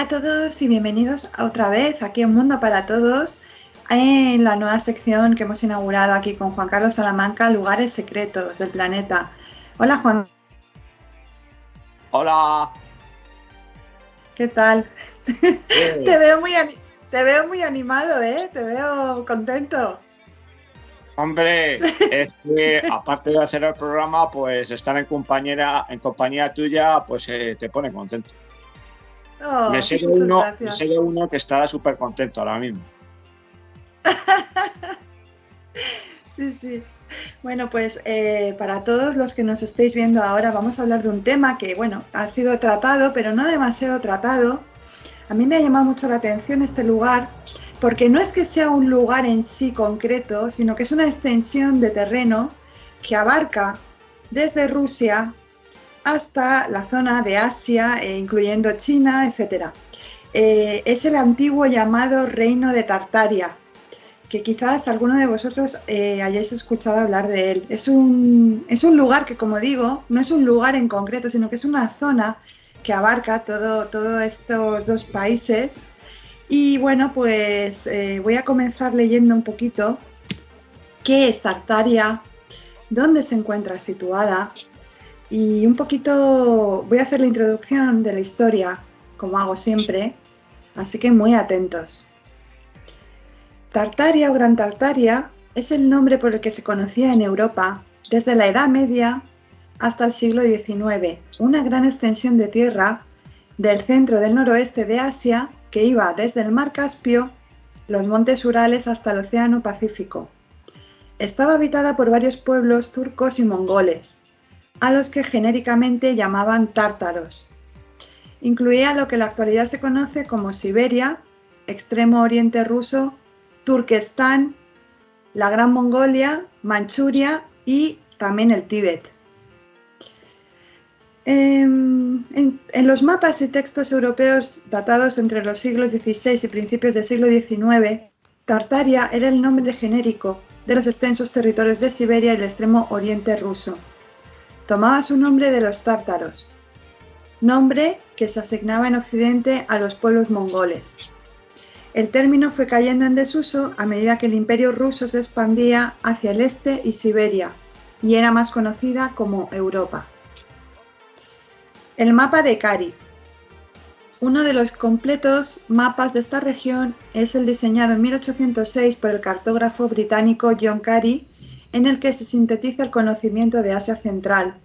Hola a todos y bienvenidos otra vez aquí a Un Mundo para Todos, en la nueva sección que hemos inaugurado aquí con Juan Carlos Salamanca, Lugares Secretos del Planeta. Hola Juan. Hola. ¿Qué tal? Te veo muy animado, ¿eh? Te veo contento. Hombre, es que aparte de hacer el programa, pues estar en compañía tuya, pues te pone contento. Oh, me sigue uno que estará súper contento ahora mismo. Sí. Bueno, pues para todos los que nos estéis viendo ahora vamos a hablar de un tema que, bueno, ha sido tratado, pero no demasiado tratado. A mí me ha llamado mucho la atención este lugar, porque no es que sea un lugar en sí concreto, sino que es una extensión de terreno que abarca desde Rusia hasta la zona de Asia, incluyendo China, etc. Es el antiguo llamado Reino de Tartaria, que quizás alguno de vosotros hayáis escuchado hablar de él. Es un lugar que, como digo, no es un lugar en concreto, sino que es una zona que abarca todos estos dos países. Y bueno, pues voy a comenzar leyendo un poquito qué es Tartaria, dónde se encuentra situada y un poquito voy a hacer la introducción de la historia, como hago siempre, así que muy atentos. Tartaria o Gran Tartaria es el nombre por el que se conocía en Europa desde la Edad Media hasta el siglo XIX, una gran extensión de tierra del centro del noroeste de Asia que iba desde el mar Caspio, los montes Urales hasta el Océano Pacífico. Estaba habitada por varios pueblos turcos y mongoles, a los que genéricamente llamaban tártaros. Incluía lo que en la actualidad se conoce como Siberia, Extremo Oriente ruso, Turquestán, la Gran Mongolia, Manchuria y también el Tíbet. En los mapas y textos europeos datados entre los siglos XVI y principios del siglo XIX, Tartaria era el nombre genérico de los extensos territorios de Siberia y el extremo oriente ruso. Tomaba su nombre de los tártaros, nombre que se asignaba en Occidente a los pueblos mongoles. El término fue cayendo en desuso a medida que el imperio ruso se expandía hacia el este y Siberia, y era más conocida como Europa. El mapa de Cary. Uno de los completos mapas de esta región es el diseñado en 1806 por el cartógrafo británico John Cary, en el que se sintetiza el conocimiento de Asia Central,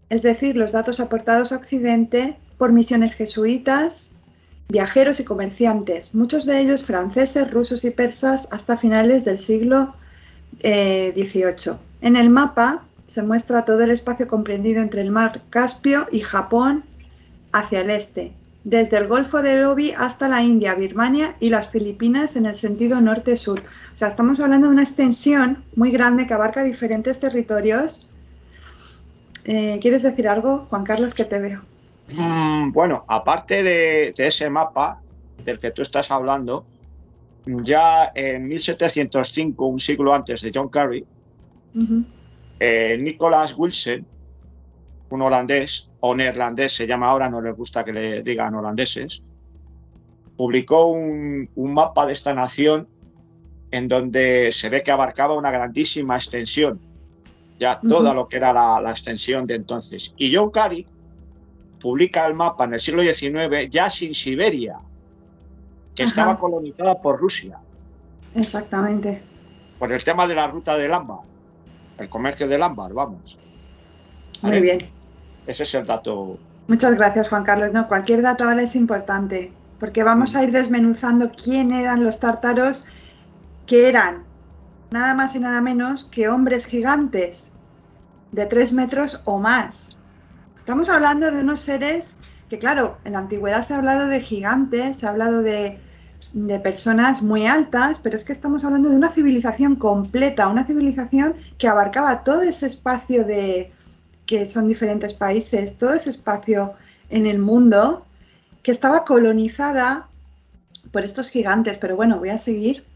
es decir, los datos aportados a Occidente por misiones jesuitas, viajeros y comerciantes, muchos de ellos franceses, rusos y persas hasta finales del siglo XVIII. En el mapa se muestra todo el espacio comprendido entre el mar Caspio y Japón hacia el este, desde el Golfo de Obi hasta la India, Birmania y las Filipinas en el sentido norte-sur. O sea, estamos hablando de una extensión muy grande que abarca diferentes territorios. ¿Quieres decir algo, Juan Carlos, que te veo? Bueno, aparte de ese mapa del que tú estás hablando, ya en 1705, un siglo antes de John Cary, Nicholas Wilson, un holandés o neerlandés, se llama ahora, no les gusta que le digan holandeses, publicó un mapa de esta nación en donde se ve que abarcaba una grandísima extensión, ya toda lo que era la extensión de entonces. Y John Cary publica el mapa en el siglo XIX ya sin Siberia, que estaba colonizada por Rusia. Exactamente. Por el tema de la ruta del ámbar, el comercio del ámbar, vamos. Muy bien. Ese es el dato. Muchas gracias, Juan Carlos. No, cualquier dato ahora es importante, porque vamos a ir desmenuzando quién eran los tártaros, que eran nada más y nada menos que hombres gigantes de 3 metros o más. Estamos hablando de unos seres que, claro, en la antigüedad se ha hablado de gigantes, se ha hablado de personas muy altas, pero es que estamos hablando de una civilización completa, una civilización que abarcaba todo ese espacio que son diferentes países, todo ese espacio en el mundo, que estaba colonizada por estos gigantes. Pero bueno, voy a seguir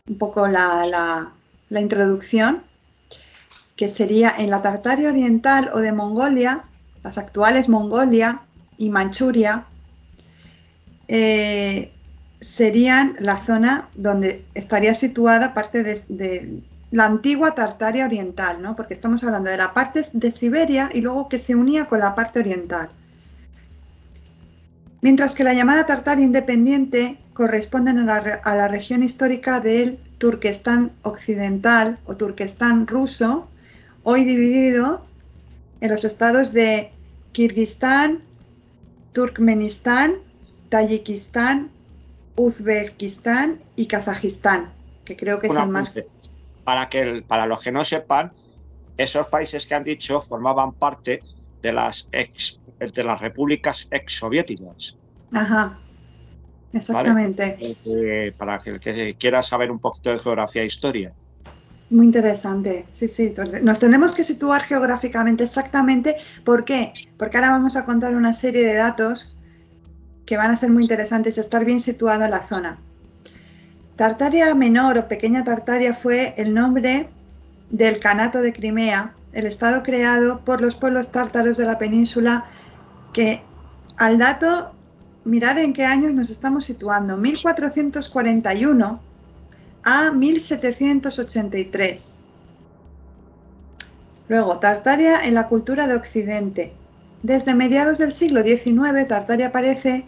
un poco la introducción, que sería en la Tartaria Oriental o de Mongolia, las actuales Mongolia y Manchuria, serían la zona donde estaría situada parte de la antigua Tartaria oriental, ¿no? Porque estamos hablando de la parte de Siberia y luego que se unía con la parte oriental. Mientras que la llamada Tartaria independiente corresponden a la región histórica del Turquestán occidental o Turquestán ruso, hoy dividido en los estados de Kirguistán, Turkmenistán, Tayikistán, Uzbekistán y Kazajistán, que creo que es el más... Para los que no sepan, esos países que han dicho formaban parte de las repúblicas exsoviéticas. Ajá, exactamente. ¿Vale? Para el que quiera saber un poquito de geografía e historia. Muy interesante, sí, sí. Nos tenemos que situar geográficamente exactamente. ¿Por qué? Porque ahora vamos a contar una serie de datos que van a ser muy interesantes, estar bien situado en la zona. Tartaria Menor o Pequeña Tartaria fue el nombre del Kanato de Crimea, el estado creado por los pueblos tártaros de la península, que al dato, mirar en qué años nos estamos situando, 1441 a 1783. Luego, Tartaria en la cultura de Occidente. Desde mediados del siglo XIX, Tartaria aparece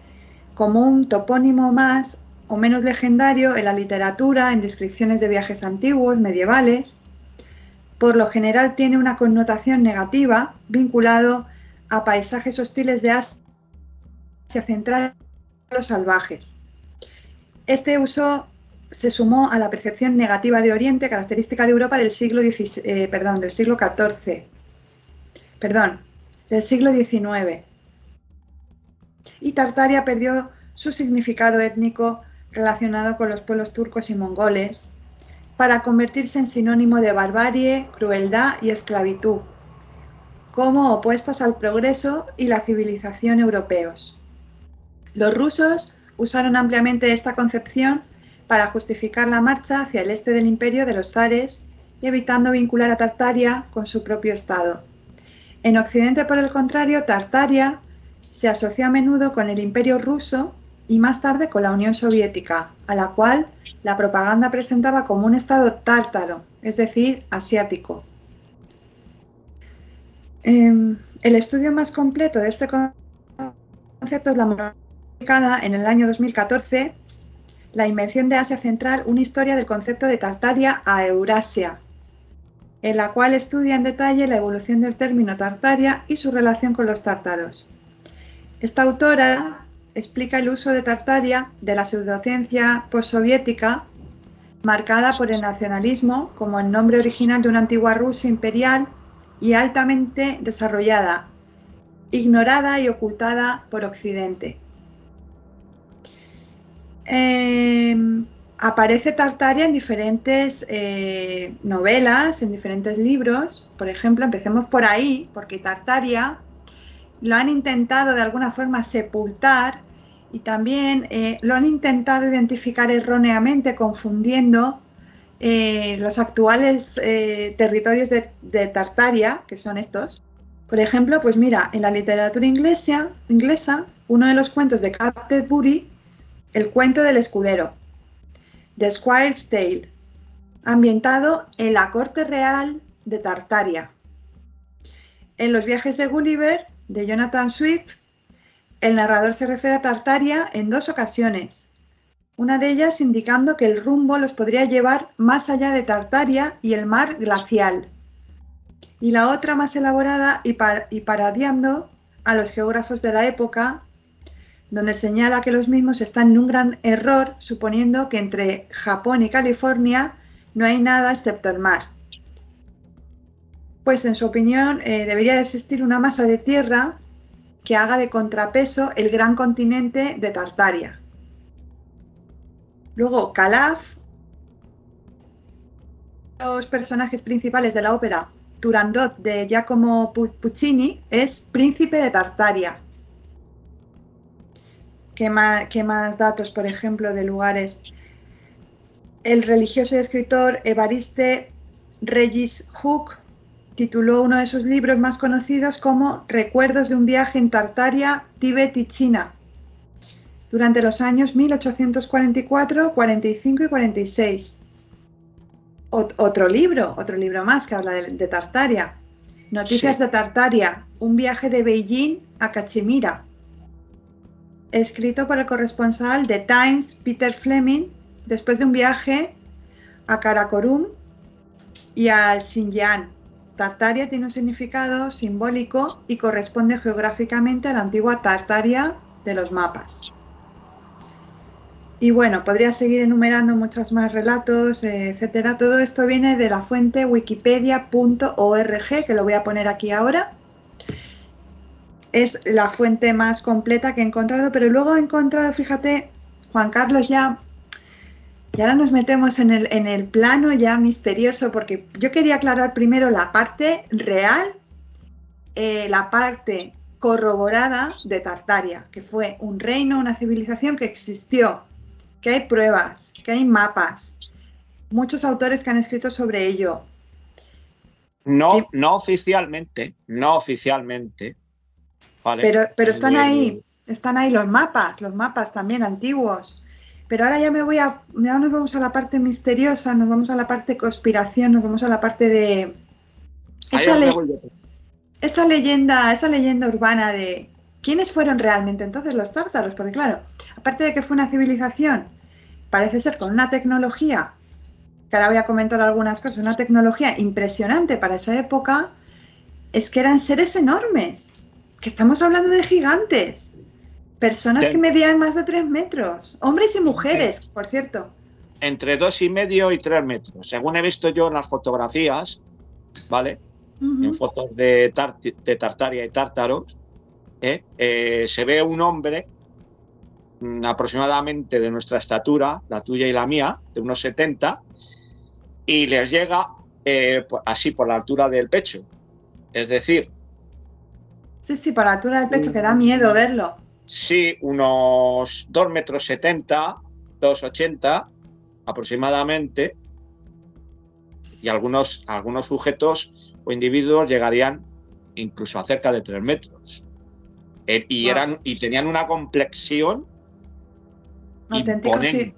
como un topónimo más o menos legendario en la literatura, en descripciones de viajes antiguos, medievales. Por lo general tiene una connotación negativa, vinculado a paisajes hostiles de Asia Central y los salvajes. Este uso se sumó a la percepción negativa de Oriente, característica de Europa del siglo XIX. Y Tartaria perdió su significado étnico relacionado con los pueblos turcos y mongoles para convertirse en sinónimo de barbarie, crueldad y esclavitud, como opuestas al progreso y la civilización europeos. Los rusos usaron ampliamente esta concepción para justificar la marcha hacia el este del imperio de los zares y evitando vincular a Tartaria con su propio estado. En Occidente, por el contrario, Tartaria se asoció a menudo con el imperio ruso y más tarde con la Unión Soviética, a la cual la propaganda presentaba como un estado tártaro, es decir, asiático. El estudio más completo de este concepto es la monografía publicada en el año 2014, La invención de Asia Central, una historia del concepto de Tartaria a Eurasia, en la cual estudia en detalle la evolución del término Tartaria y su relación con los tártaros. Esta autora explica el uso de Tartaria de la pseudociencia postsoviética, marcada por el nacionalismo como el nombre original de una antigua Rusia imperial y altamente desarrollada, ignorada y ocultada por Occidente. Aparece Tartaria en diferentes novelas, en diferentes libros. Por ejemplo, empecemos por ahí, porque Tartaria lo han intentado de alguna forma sepultar y también lo han intentado identificar erróneamente, confundiendo los actuales territorios de Tartaria, que son estos. Por ejemplo, pues mira, en la literatura inglesa, uno de los cuentos de Canterbury, El cuento del escudero, The Squire's Tale, ambientado en la corte real de Tartaria. En Los viajes de Gulliver, de Jonathan Swift, el narrador se refiere a Tartaria en dos ocasiones, una de ellas indicando que el rumbo los podría llevar más allá de Tartaria y el mar glacial, y la otra más elaborada y parodiando a los geógrafos de la época, donde señala que los mismos están en un gran error, suponiendo que entre Japón y California no hay nada excepto el mar. Pues en su opinión debería existir una masa de tierra que haga de contrapeso el gran continente de Tartaria. Luego Calaf, los personajes principales de la ópera Turandot de Giacomo Puccini, es príncipe de Tartaria. ¿Qué más datos, por ejemplo, de lugares? El religioso y escritor Evariste Regis Huk tituló uno de sus libros más conocidos como Recuerdos de un viaje en Tartaria, Tíbet y China. durante los años 1844, 45 y 46. Otro libro más que habla de Tartaria. Noticias de Tartaria, un viaje de Beijing a Cachemira, escrito por el corresponsal de Times, Peter Fleming, después de un viaje a Karakorum y al Xinjiang. Tartaria tiene un significado simbólico y corresponde geográficamente a la antigua Tartaria de los mapas. Y bueno, podría seguir enumerando muchos más relatos, etcétera. Todo esto viene de la fuente wikipedia.org, que lo voy a poner aquí ahora. Es la fuente más completa que he encontrado, pero luego he encontrado, fíjate, Juan Carlos, y ahora nos metemos en el plano ya misterioso, porque yo quería aclarar primero la parte real, la parte corroborada de Tartaria, que fue un reino, una civilización que existió, que hay pruebas, que hay mapas, muchos autores que han escrito sobre ello. No oficialmente, ¿vale? Pero están ahí los mapas también antiguos. Pero ahora ya ya nos vamos a la parte misteriosa, nos vamos a la parte conspiración, nos vamos a la parte de esa leyenda urbana de quiénes fueron realmente entonces los tártaros, porque claro, aparte de que fue una civilización, parece ser con una tecnología, que ahora voy a comentar algunas cosas, una tecnología impresionante para esa época, es que eran seres enormes, que estamos hablando de gigantes. Personas que medían más de 3 metros, hombres y mujeres, por cierto. Entre 2,5 y 3 metros. Según he visto yo en las fotografías, ¿vale? En fotos de Tartaria y tártaros, se ve un hombre aproximadamente de nuestra estatura, la tuya y la mía, de unos 70, y les llega así por la altura del pecho. Es decir... Sí, por la altura del pecho, que da miedo verlo. Sí, unos 2,70 m, 2,80 aproximadamente, y algunos sujetos o individuos llegarían incluso a cerca de 3 metros. Y tenían una complexión imponente.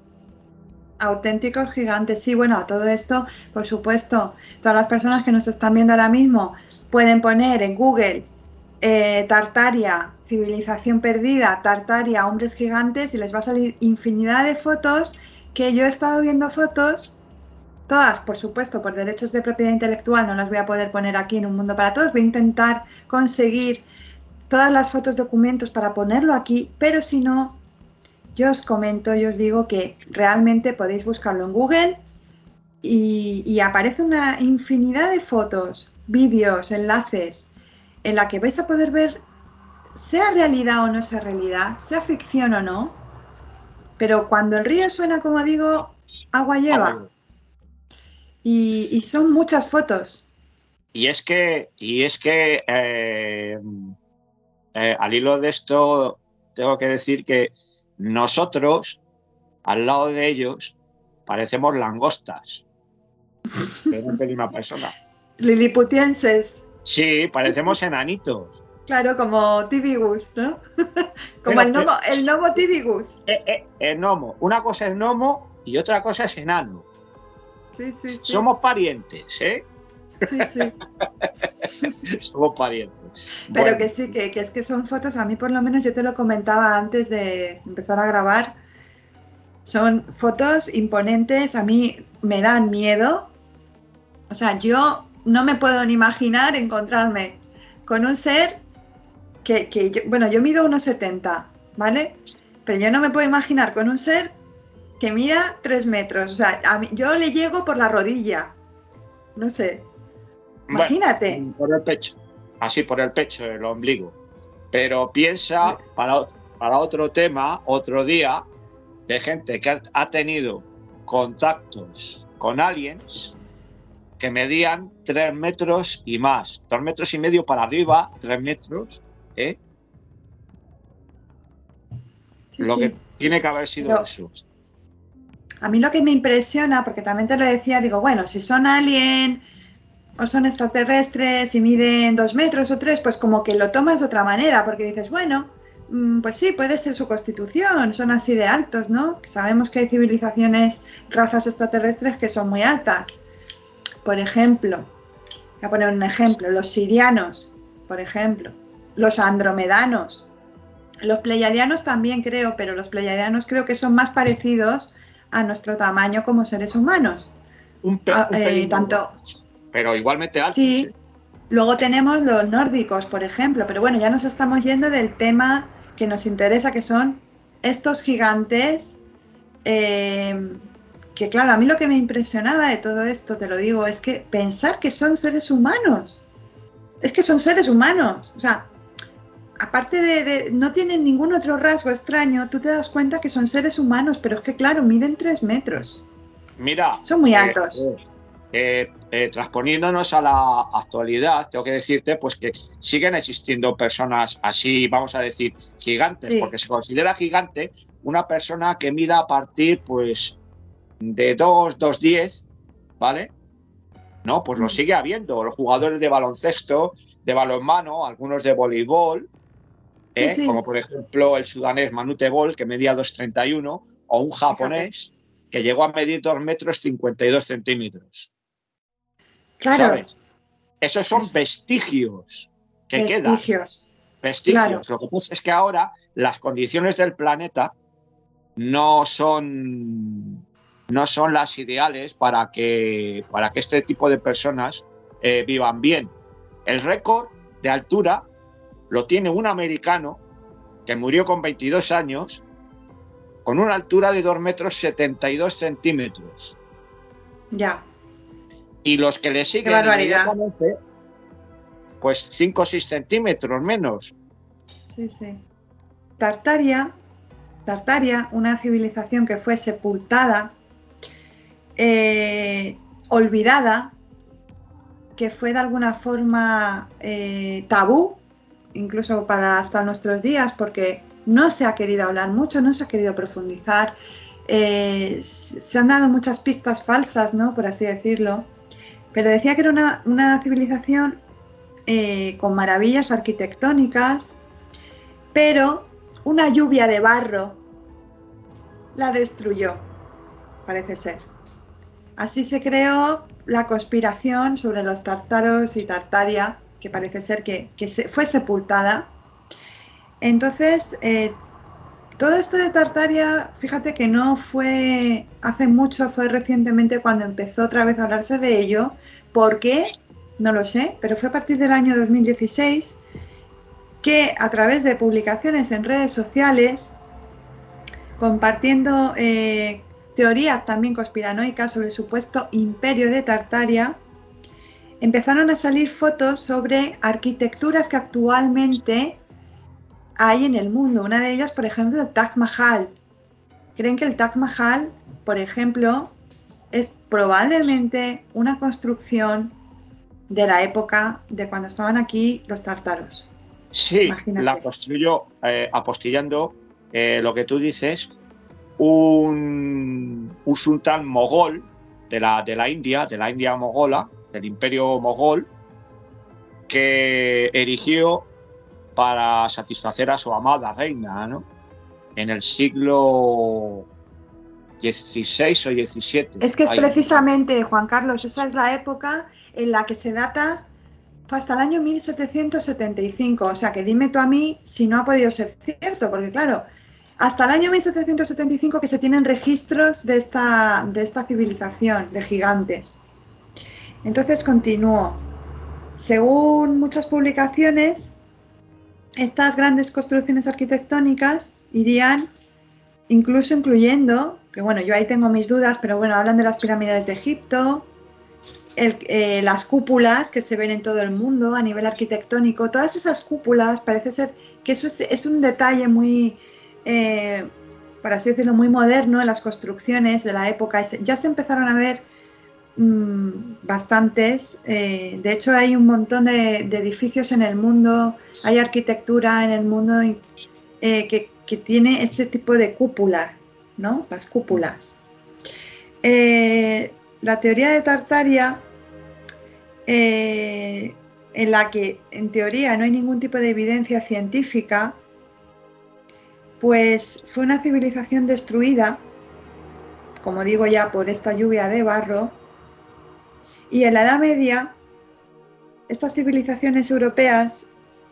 Auténticos gigantes. Sí, bueno, a todo esto, por supuesto, todas las personas que nos están viendo ahora mismo pueden poner en Google Tartaria, civilización perdida, Tartaria, hombres gigantes, y les va a salir infinidad de fotos, que yo he estado viendo fotos, todas, por supuesto, por derechos de propiedad intelectual, no las voy a poder poner aquí en Un Mundo para Todos, voy a intentar conseguir todas las fotos, documentos para ponerlo aquí, pero si no, yo os comento, yo os digo que realmente podéis buscarlo en Google y aparece una infinidad de fotos, vídeos, enlaces, en la que vais a poder ver, sea realidad o no sea realidad, sea ficción o no, pero cuando el río suena, como digo, agua lleva. Y son muchas fotos. Y es que al hilo de esto, tengo que decir que nosotros, al lado de ellos, parecemos langostas. Que no tengo una persona. Liliputienses. Sí, parecemos enanitos. Claro, como Tibigus, ¿no? Como el gnomo Tibigus. El gnomo. Una cosa es gnomo y otra cosa es enano. Sí. Somos parientes, ¿eh? Sí. Somos parientes. Pero bueno. Que sí, que es que son fotos, a mí por lo menos yo te lo comentaba antes de empezar a grabar, son fotos imponentes, a mí me dan miedo. O sea, yo no me puedo ni imaginar encontrarme con un ser que yo mido 1,70, ¿vale? Pero yo no me puedo imaginar con un ser que mida 3 metros. O sea, yo le llego por la rodilla. No sé. Imagínate. Bueno, por el pecho. Así, por el pecho, el ombligo. Pero piensa, para otro tema, otro día, de gente que ha tenido contactos con aliens que medían 3 metros y más. 2,5 metros para arriba, 3 metros. Sí, lo que tiene que haber sido eso. A mí lo que me impresiona, porque también te lo decía, digo, bueno, si son alien o son extraterrestres y miden 2 metros o 3, pues como que lo tomas de otra manera, porque dices, bueno, pues sí, puede ser su constitución, son así de altos, ¿no? Sabemos que hay civilizaciones, razas extraterrestres que son muy altas. Por ejemplo, voy a poner un ejemplo, los sirianos, por ejemplo, los andromedanos, los pleiadianos también creo, pero los pleiadianos creo que son más parecidos a nuestro tamaño como seres humanos. Un pelín Tanto, más, pero igualmente altos. sí. Luego tenemos los nórdicos, por ejemplo, pero bueno, ya nos estamos yendo del tema que nos interesa, que son estos gigantes, que claro, a mí lo que me impresionaba de todo esto, te lo digo, es que pensar que son seres humanos, es que son seres humanos, o sea, aparte no tienen ningún otro rasgo extraño, tú te das cuenta que son seres humanos, pero es que claro, miden 3 metros. Mira, son muy altos. Transponiéndonos a la actualidad, tengo que decirte pues que siguen existiendo personas así, vamos a decir, gigantes, Sí. porque se considera gigante una persona que mida a partir pues de 2,10, ¿vale? No, pues lo sigue habiendo. Los jugadores de baloncesto, de balonmano, algunos de voleibol, Sí. como por ejemplo el sudanés Manute Bol, que medía 2,31, o un japonés que llegó a medir 2,52 metros. Claro. ¿Sabes? Esos son vestigios que quedan. Vestigios. Claro. Lo que pasa es que ahora las condiciones del planeta no son las ideales para que este tipo de personas vivan bien. El récord de altura lo tiene un americano que murió con 22 años con una altura de 2,72 metros. Ya. Y los que le siguen inmediatamente, pues 5 o 6 centímetros menos. Sí. Tartaria, una civilización que fue sepultada, olvidada, que fue de alguna forma tabú, incluso para hasta nuestros días, porque no se ha querido hablar mucho, no se ha querido profundizar, se han dado muchas pistas falsas, ¿no? Por así decirlo, pero decía que era una civilización con maravillas arquitectónicas, pero una lluvia de barro la destruyó, parece ser. Así se creó la conspiración sobre los tártaros y Tartaria, que parece ser que fue sepultada. Entonces, todo esto de Tartaria, fíjate que no fue hace mucho, fue recientemente cuando empezó otra vez a hablarse de ello. ¿Por qué? No lo sé, pero fue a partir del año 2016 que a través de publicaciones en redes sociales, compartiendo teorías también conspiranoicas sobre el supuesto imperio de Tartaria, empezaron a salir fotos sobre arquitecturas que actualmente hay en el mundo. Una de ellas, por ejemplo, el Taj Mahal. Creen que el Taj Mahal, por ejemplo, es probablemente una construcción de la época de cuando estaban aquí los tártaros. Sí, imagínate. La construyó apostillando lo que tú dices, un sultán mogol de la India mogola, del imperio mogol, que erigió para satisfacer a su amada reina, ¿no? En el siglo XVI o XVII. Es que es precisamente, Juan Carlos, esa es la época en la que se data, fue hasta el año 1775, o sea que dime tú a mí si no ha podido ser cierto, porque claro, hasta el año 1775 que se tienen registros de esta civilización de gigantes. Entonces continúo. Según muchas publicaciones, estas grandes construcciones arquitectónicas irían incluso incluyendo, que bueno, yo ahí tengo mis dudas, pero bueno, hablan de las pirámides de Egipto, las cúpulas que se ven en todo el mundo a nivel arquitectónico, todas esas cúpulas, parece ser que eso es un detalle muy, por así decirlo, muy moderno en las construcciones de la época. Ya se empezaron a ver bastantes, de hecho hay un montón de edificios en el mundo, hay arquitectura en el mundo que tiene este tipo de cúpula, ¿no? Las cúpulas. La teoría de Tartaria, en la que en teoría no hay ningún tipo de evidencia científica, Pues fue una civilización destruida, como digo ya, por esta lluvia de barro. Y en la Edad Media, estas civilizaciones europeas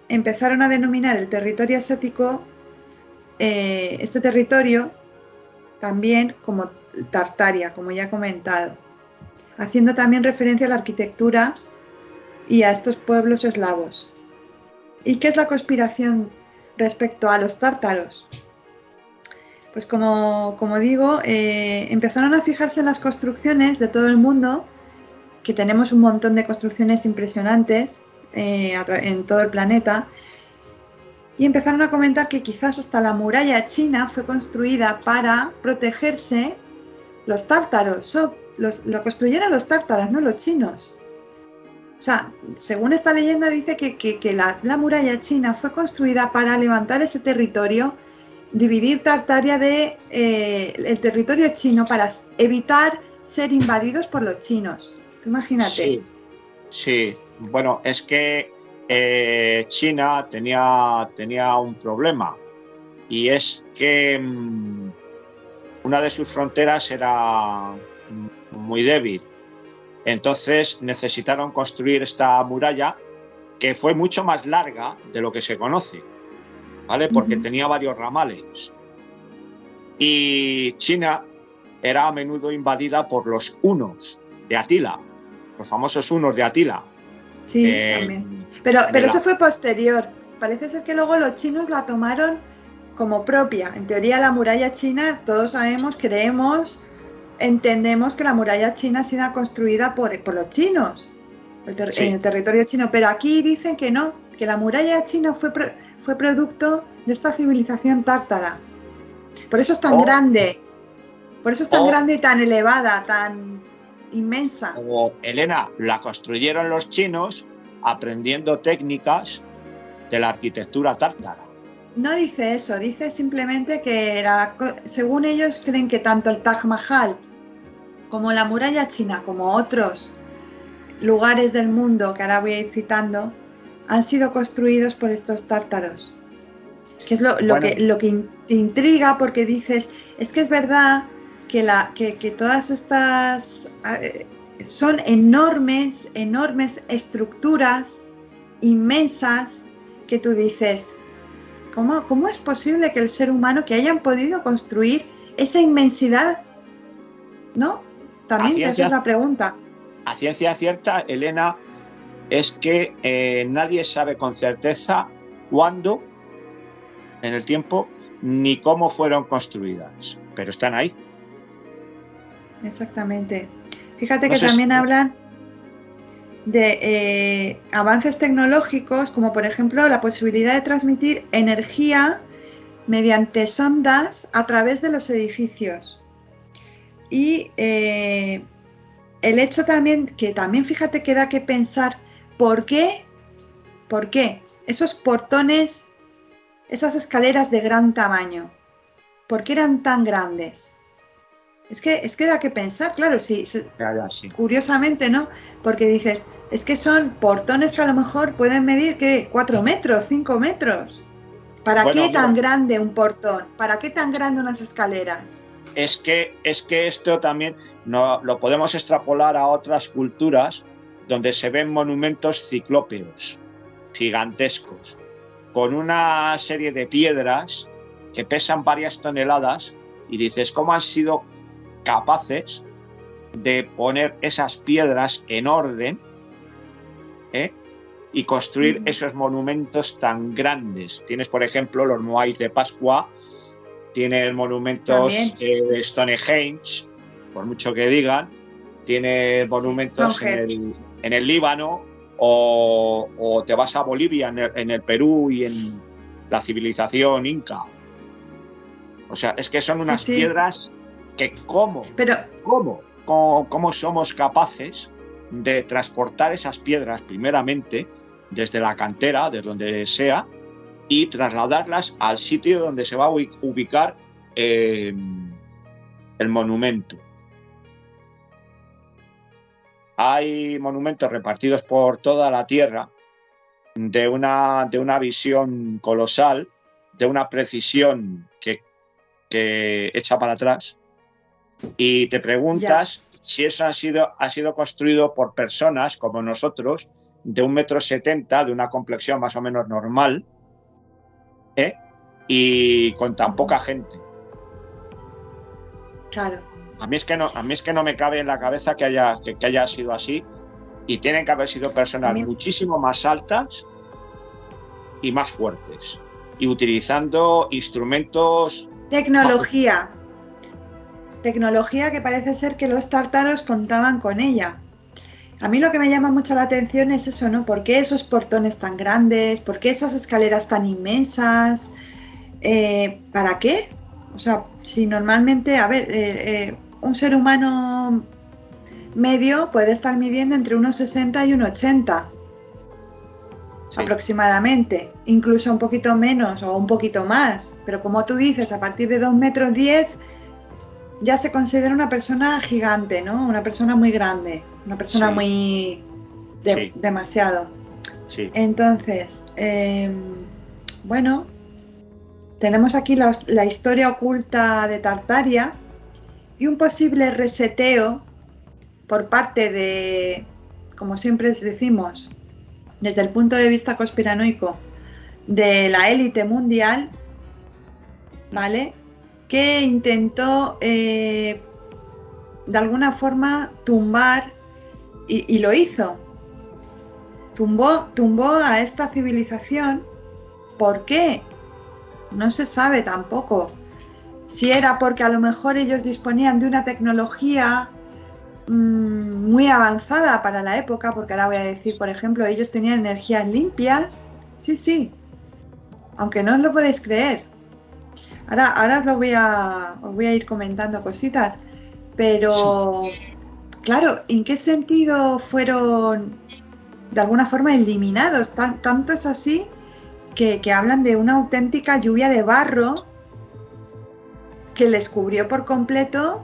empezaron a denominar el territorio asiático, este territorio, también como Tartaria, como ya he comentado, haciendo también referencia a la arquitectura y a estos pueblos eslavos. ¿Y qué es la conspiración respecto a los tártaros? Pues como digo, empezaron a fijarse en las construcciones de todo el mundo, que tenemos un montón de construcciones impresionantes en todo el planeta, y empezaron a comentar que quizás hasta la muralla china fue construida para protegerse los tártaros. Lo construyeron los tártaros, no los chinos. O sea, según esta leyenda dice que la muralla china fue construida para levantar ese territorio, dividir Tartaria el territorio chino para evitar ser invadidos por los chinos. Tú imagínate. Sí, sí. Bueno, es que China tenía un problema, y es que una de sus fronteras era muy débil. Entonces necesitaron construir esta muralla, que fue mucho más larga de lo que se conoce, ¿vale? Porque tenía varios ramales. Y China era a menudo invadida por los hunos de Atila, los famosos hunos de Atila. Sí, también. Pero eso fue posterior. Parece ser que luego los chinos la tomaron como propia. En teoría, la muralla china, todos sabemos, creemos, entendemos que la muralla china ha sido construida por los chinos, sí, en el territorio chino. Pero aquí dicen que no, que la muralla china fue producto de esta civilización tártara. Por eso es tan grande. Por eso es tan grande y tan elevada, tan inmensa. Elena, la construyeron los chinos aprendiendo técnicas de la arquitectura tártara. No dice eso, dice simplemente que según ellos creen que tanto el Taj Mahal como la muralla china, como otros lugares del mundo que ahora voy a ir citando, han sido construidos por estos tártaros. Que es lo que te intriga, porque dices, es que es verdad que todas estas son enormes estructuras inmensas, que tú dices, ¿cómo es posible que el ser humano, que hayan podido construir esa inmensidad? ¿No? También te haces la pregunta. A ciencia cierta, Elena, es que nadie sabe con certeza cuándo en el tiempo ni cómo fueron construidas, pero están ahí. Exactamente. Fíjate que también hablan de avances tecnológicos, como por ejemplo la posibilidad de transmitir energía mediante sondas a través de los edificios. Y el hecho también, que también fíjate que da que pensar, ¿por qué esos portones, esas escaleras de gran tamaño, por qué eran tan grandes? Es que da que pensar, claro, sí. Curiosamente, ¿no? Porque dices, es que son portones que a lo mejor pueden medir, ¿qué? 4 metros, 5 metros. ¿Para qué tan grande un portón? ¿Para qué tan grande unas escaleras? Es que esto también lo podemos extrapolar a otras culturas donde se ven monumentos ciclópeos, gigantescos, con una serie de piedras que pesan varias toneladas, y dices, ¿cómo han sido capaces de poner esas piedras en orden y construir esos monumentos tan grandes? Tienes, por ejemplo, los Moais de Pascua, tienes monumentos de Stonehenge, por mucho que digan, tienes monumentos en el Líbano, o te vas a Bolivia, en el Perú, y en la civilización inca. O sea, es que son unas piedras que ¿cómo somos capaces de transportar esas piedras primeramente desde la cantera, de donde sea, y trasladarlas al sitio donde se va a ubicar el monumento? Hay monumentos repartidos por toda la Tierra de una visión colosal, de una precisión que echa para atrás, y te preguntas si eso ha sido construido por personas como nosotros, de 1,70 m, de una complexión más o menos normal, y con tan poca gente. Claro. A mí es que no me cabe en la cabeza que haya sido así, y tienen que haber sido personas muchísimo más altas y más fuertes, y utilizando instrumentos... Tecnología que parece ser que los tártaros contaban con ella. A mí lo que me llama mucho la atención es eso, ¿no? ¿Por qué esos portones tan grandes? ¿Por qué esas escaleras tan inmensas? ¿Para qué? O sea, si normalmente, a ver, un ser humano medio puede estar midiendo entre 1,60 y 1,80 aproximadamente, incluso un poquito menos o un poquito más, pero como tú dices, a partir de 2,10 m ya se considera una persona gigante, ¿no? Una persona muy grande, una persona muy... demasiado. Sí. Entonces, bueno, tenemos aquí la historia oculta de Tartaria y un posible reseteo por parte de, como siempre decimos, desde el punto de vista conspiranoico, de la élite mundial, ¿vale? Que intentó de alguna forma tumbar, y lo hizo, tumbó a esta civilización. ¿Por qué? No se sabe tampoco. Si era porque a lo mejor ellos disponían de una tecnología muy avanzada para la época, porque ahora voy a decir, por ejemplo, ellos tenían energías limpias. Sí, aunque no os lo podéis creer. Ahora os voy a ir comentando cositas, pero claro, ¿en qué sentido fueron de alguna forma eliminados? Tanto es así que hablan de una auténtica lluvia de barro que les cubrió por completo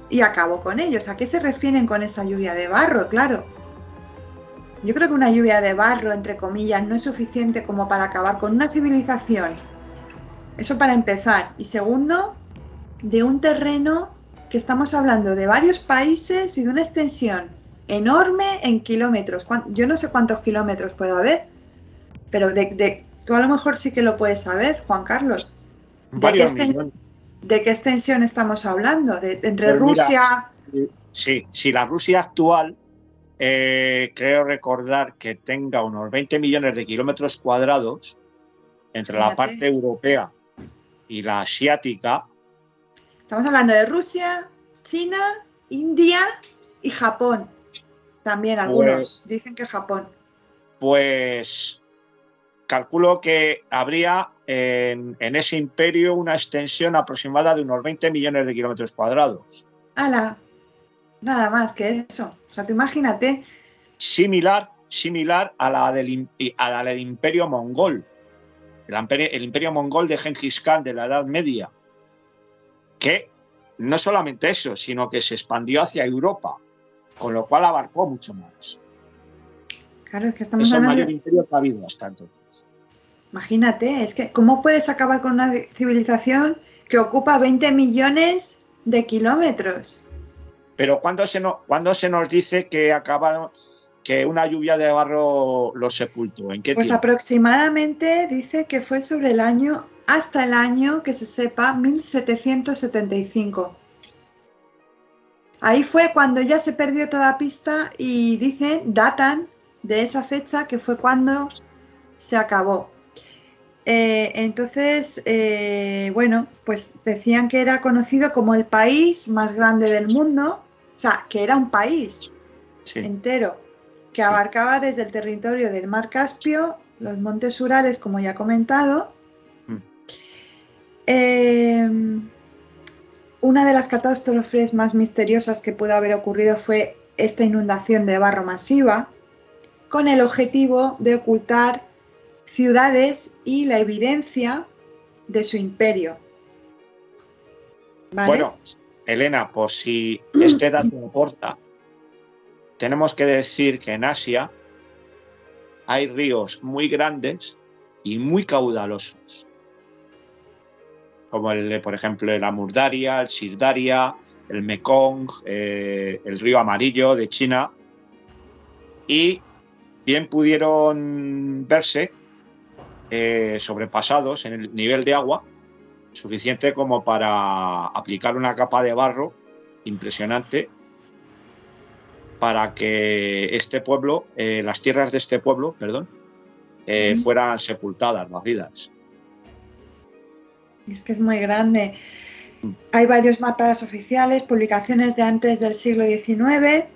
y acabó con ellos. ¿A qué se refieren con esa lluvia de barro? Claro, yo creo que una lluvia de barro, entre comillas, no es suficiente como para acabar con una civilización. Eso para empezar. Y segundo, de un terreno que estamos hablando de varios países y de una extensión enorme en kilómetros. Yo no sé cuántos kilómetros puede haber, pero tú a lo mejor sí que lo puedes saber, Juan Carlos. ¿De qué extensión estamos hablando? ¿Entre pues Rusia? Mira, sí, la Rusia actual, creo recordar que tenga unos 20 millones de kilómetros cuadrados entre la parte europea y la asiática. Estamos hablando de Rusia, China, India y Japón. También algunos dicen que Japón. Pues calculo que habría en ese imperio una extensión aproximada de unos 20 millones de kilómetros cuadrados. ¡Hala! Nada más que eso. O sea, tú imagínate. Similar a la del imperio mongol. El imperio mongol de Genghis Khan de la Edad Media. Que no solamente eso, sino que se expandió hacia Europa, con lo cual abarcó mucho más. Claro, es que estamos hablando... Es el mayor imperio que ha habido hasta entonces. Imagínate, es que ¿cómo puedes acabar con una civilización que ocupa 20 millones de kilómetros? Pero ¿cuándo se nos dice que acabaron, que una lluvia de barro los sepultó? ¿En qué pues tiempo? Aproximadamente dice que fue hasta el año que se sepa, 1775. Ahí fue cuando ya se perdió toda pista y datan de esa fecha que fue cuando se acabó. Entonces, bueno, pues decían que era conocido como el país más grande del mundo, o sea, que era un país entero, que abarcaba desde el territorio del Mar Caspio, los montes Urales, como ya he comentado. Una de las catástrofes más misteriosas que pudo haber ocurrido fue esta inundación de barro masiva, con el objetivo de ocultar ciudades y la evidencia de su imperio. ¿Vale? Bueno, Elena, por si este dato aporta, tenemos que decir que en Asia hay ríos muy grandes y muy caudalosos. como por ejemplo, el Amurdaria, el Sirdaria, el Mekong, el río Amarillo de China, y bien pudieron verse sobrepasados en el nivel de agua suficiente como para aplicar una capa de barro impresionante para que este pueblo, las tierras de este pueblo, perdón, fueran sepultadas, barridas. Es que es muy grande. Hay varios mapas oficiales, publicaciones de antes del siglo XIX,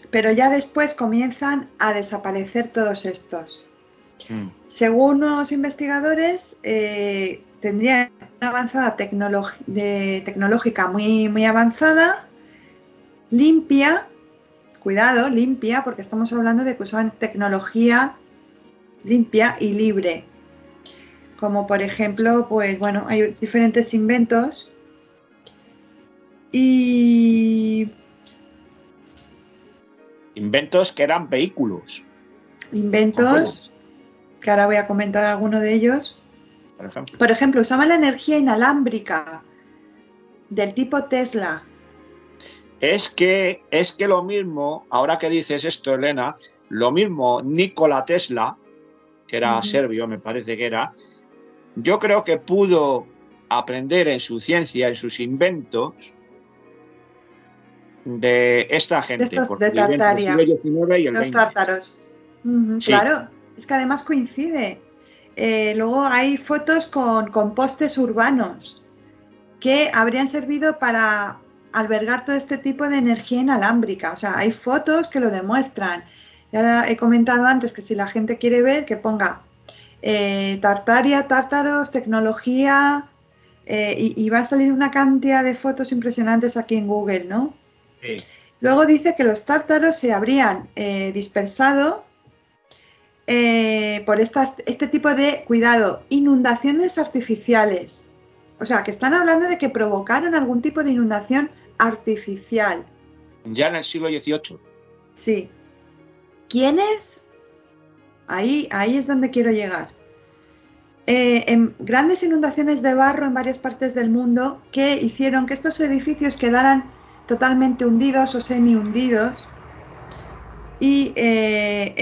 pero ya después comienzan a desaparecer todos estos. Según los investigadores, tendrían una avanzada tecnológica muy avanzada, limpia, cuidado, limpia, porque estamos hablando de que usaban tecnología limpia y libre. Como por ejemplo, pues bueno, hay diferentes inventos y... Inventos que eran vehículos. Inventos, que ahora voy a comentar alguno de ellos. Por ejemplo, usaban la energía inalámbrica del tipo Tesla. Es que lo mismo, ahora que dices esto, Elena, lo mismo Nikola Tesla, que era serbio, me parece que era, yo creo que pudo aprender en su ciencia, en sus inventos, de esta gente. De Tartaria, los tártaros. Sí. Claro, es que además coincide. Luego hay fotos con postes urbanos que habrían servido para albergar todo este tipo de energía inalámbrica. O sea, hay fotos que lo demuestran. Ya he comentado antes que si la gente quiere ver, que ponga Tartaria, tártaros, tecnología, y va a salir una cantidad de fotos impresionantes aquí en Google, ¿no? Sí. Luego dice que los tártaros se habrían dispersado por este tipo de, cuidado, inundaciones artificiales. O sea, que están hablando de que provocaron algún tipo de inundación artificial. Ya en el siglo XVIII. Sí. ¿Quiénes? Ahí es donde quiero llegar. En grandes inundaciones de barro en varias partes del mundo que hicieron que estos edificios quedaran totalmente hundidos o semi-hundidos. Y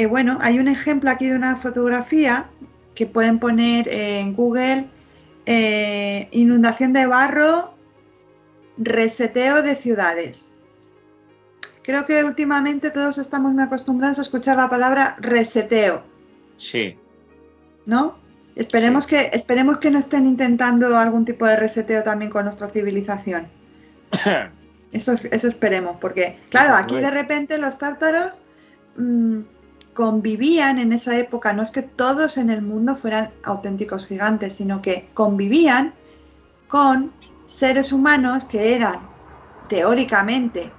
bueno, hay un ejemplo aquí de una fotografía que pueden poner en Google, inundación de barro, reseteo de ciudades. Creo que últimamente todos estamos muy acostumbrados a escuchar la palabra reseteo. Sí. ¿No? Esperemos que no estén intentando algún tipo de reseteo también con nuestra civilización. Eso esperemos, porque claro, aquí de repente los tártaros convivían en esa época. No es que todos en el mundo fueran auténticos gigantes, sino que convivían con seres humanos que eran teóricamente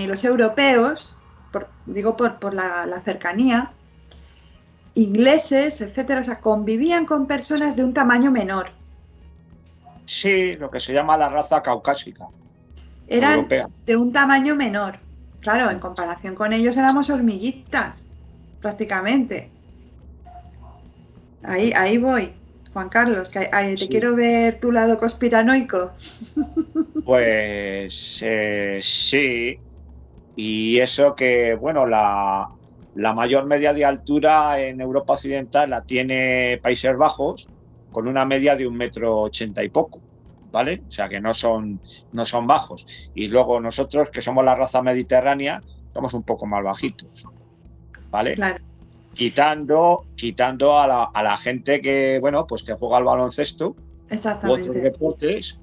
los europeos, por la cercanía, ingleses, etcétera. O sea, convivían con personas de un tamaño menor. Sí, lo que se llama la raza caucásica. Eran europea. De un tamaño menor. Claro, en comparación con ellos éramos hormiguitas, prácticamente. Ahí voy, Juan Carlos, que te quiero ver tu lado conspiranoico. Pues sí. Y eso que, bueno, la mayor media de altura en Europa Occidental la tiene Países Bajos, con una media de 1,80 m y poco, ¿vale? O sea que no son bajos. Y luego nosotros, que somos la raza mediterránea, somos un poco más bajitos, ¿vale? Claro. Quitando a la gente que, bueno, pues que juega al baloncesto u otros deportes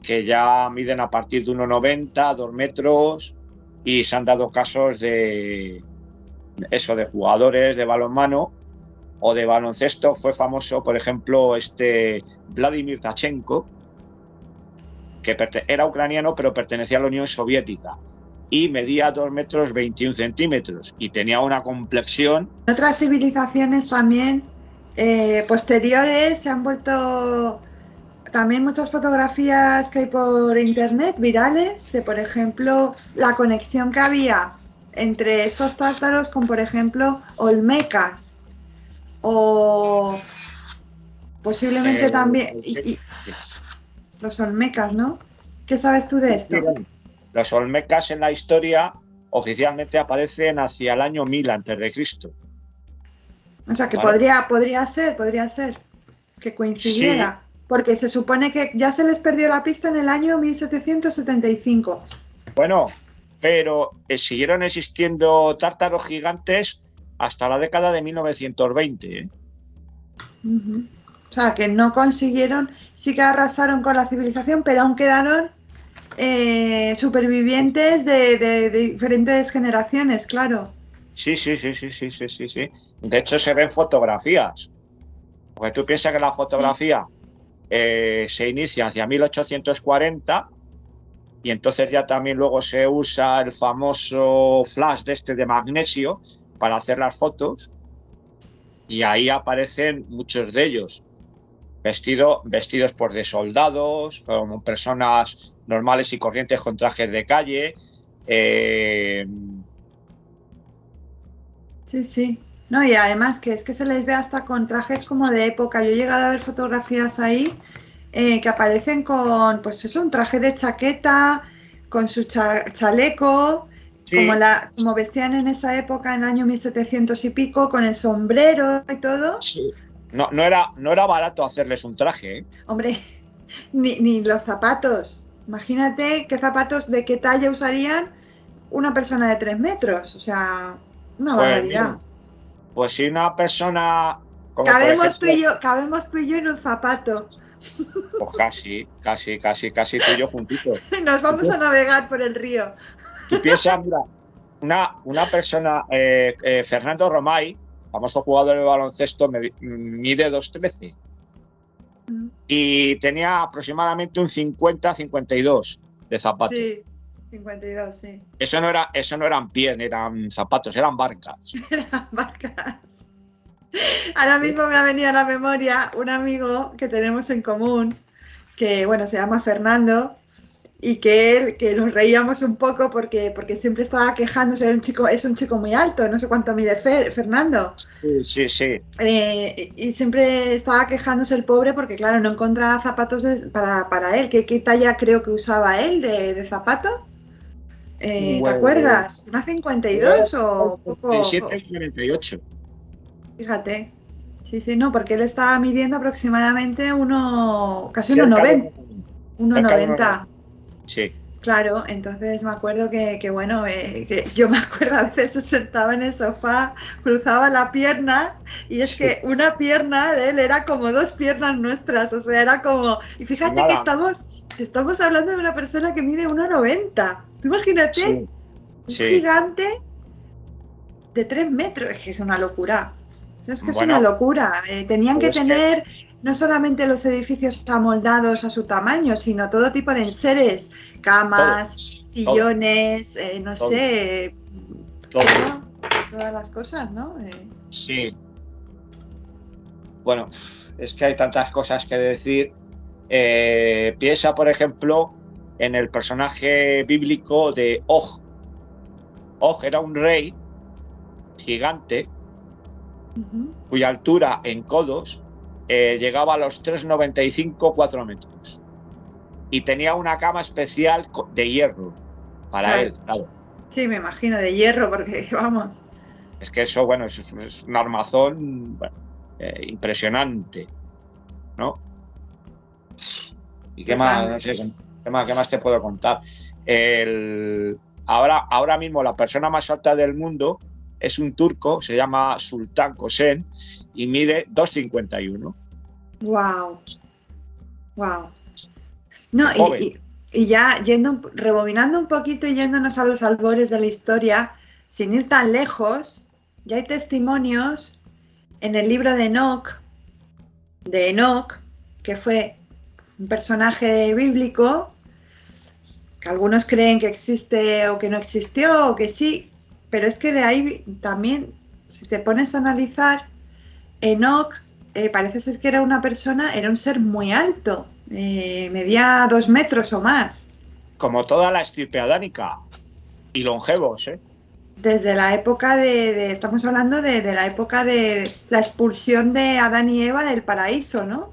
que ya miden a partir de 1,90, 2 metros, y se han dado casos de jugadores de balonmano o de baloncesto. Fue famoso, por ejemplo, Vladimir Tachenko, que era ucraniano pero pertenecía a la Unión Soviética y medía 2 metros 21 centímetros y tenía una complexión. Otras civilizaciones también posteriores se han vuelto también muchas fotografías que hay por internet virales de, por ejemplo, la conexión que había entre estos tártaros con, por ejemplo, olmecas o posiblemente también los olmecas, ¿no? ¿Qué sabes tú de esto? Los olmecas en la historia oficialmente aparecen hacia el año 1000 a.C. O sea, que ¿Vale? podría ser que coincidiera, Sí, porque se supone que ya se les perdió la pista en el año 1775. bueno, pero siguieron existiendo tártaros gigantes hasta la década de 1920, ¿eh? Uh-huh. O sea, que no consiguieron, sí que arrasaron con la civilización, pero aún quedaron supervivientes de diferentes generaciones, claro. Sí, sí, sí, sí, sí, sí, sí, sí. De hecho, se ven fotografías. Porque tú piensas que la Sí, fotografía se inicia hacia 1840 y entonces ya también luego se usa el famoso flash de magnesio para hacer las fotos y ahí aparecen muchos de ellos vestidos por de soldados, como personas normales y corrientes con trajes de calle. Eh, sí, sí. No, y además que es que se les ve hasta con trajes como de época. Yo he llegado a ver fotografías ahí que aparecen con, pues eso, un traje de chaqueta, con su chaleco, sí, como vestían en esa época, en el año 1700 y pico, con el sombrero y todo. sí. No, no era barato hacerles un traje, ¿eh? Hombre, ni los zapatos. Imagínate qué zapatos, de qué talla usarían una persona de 3 metros. O sea, una Pues mira, barbaridad. pues si una persona, como por ejemplo, Cabemos tú y yo en un zapato. pues casi, casi, casi, casi tú y yo juntitos. Nos Tú, vamos a navegar por el río. tú piensas, mira, una persona, Fernando Romay, famoso jugador de baloncesto, mide 2,13 y tenía aproximadamente un 50-52 de zapato. Sí, 52, sí. Eso no eran pies, eran zapatos, eran barcas. Eran vacas. Ahora mismo me ha venido a la memoria un amigo que tenemos en común, que bueno, se llama Fernando, y que nos reíamos un poco porque siempre estaba quejándose, es un chico muy alto, no sé cuánto mide Fernando. Sí, sí, sí. Y siempre estaba quejándose el pobre porque, claro, no encontraba zapatos para él. ¿Qué talla creo que usaba él de zapato? ¿Te Pues, acuerdas? ¿Una 52 o poco? 47-48. Fíjate. Sí, sí, no, porque él estaba midiendo aproximadamente casi Cerca de 1,90. 1,90. Cerca de 1,90. 1,90. Sí. Claro, entonces me acuerdo que bueno, que yo me acuerdo a veces se sentaba en el sofá, cruzaba la pierna y es Sí. que una pierna de él era como dos piernas nuestras, o sea, era como... Y Sí, fíjate que nada. estamos hablando de una persona que mide 1,90. Tú imagínate, Sí, un sí. gigante de 3 metros, es que es una locura. O sea, es que es una Bueno, locura. Tenían que pero es que tener no solamente los edificios amoldados a su tamaño, sino todo tipo de enseres, todo, camas, todo, sillones, no todo, sé, todo. todas las cosas, ¿no? Sí. Bueno, es que hay tantas cosas que decir. Piensa, por ejemplo, en el personaje bíblico de Og. Og era un rey gigante cuya altura en codos llegaba a los 3,95, 4 metros. Y tenía una cama especial de hierro para Claro. él, claro. Sí, me imagino, de hierro, porque vamos. Es que eso, bueno, es un armazón, bueno, impresionante, ¿no? ¿Y qué más? No sé, Totalmente. qué más te puedo contar? Ahora mismo la persona más alta del mundo es un turco, se llama Sultan Kosen y mide 2,51. Wow, wow. No, Es joven. y ya rebobinando un poquito y yéndonos a los albores de la historia, sin ir tan lejos, ya hay testimonios en el libro de Enoch, que fue un personaje bíblico, que algunos creen que existe o que no existió, o que sí, pero es que de ahí también, si te pones a analizar, Enoch parece ser que era era un ser muy alto, medía 2 metros o más. Como toda la estirpe adánica. Y longevos, ¿eh? Desde la época estamos hablando de la época de la expulsión de Adán y Eva del paraíso, ¿no?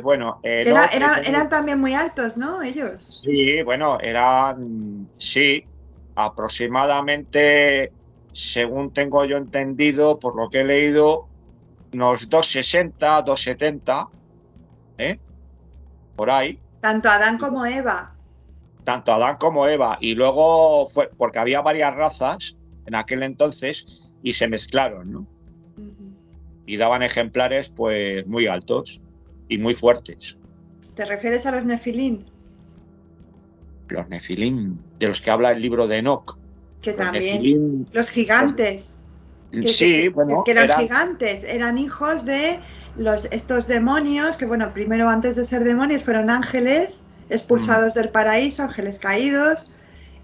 Bueno, Eran también muy altos, ¿no? Ellos. sí, bueno, eran, sí, aproximadamente, según tengo yo entendido, por lo que he leído, unos 2,60, 2,70, ¿eh? Por ahí, Tanto Adán como Eva. tanto Adán como Eva. Y luego fue, porque había varias razas en aquel entonces y se mezclaron, ¿no? Ujú. Y daban ejemplares, pues, muy altos y muy fuertes. ¿Te refieres a los Nefilín? Los Nefilim, de los que habla el libro de Enoch. Que Los también. Nefilim, Los gigantes. sí, bueno, Que eran gigantes, eran hijos de estos demonios, que bueno, primero antes de ser demonios fueron ángeles expulsados del paraíso, ángeles caídos,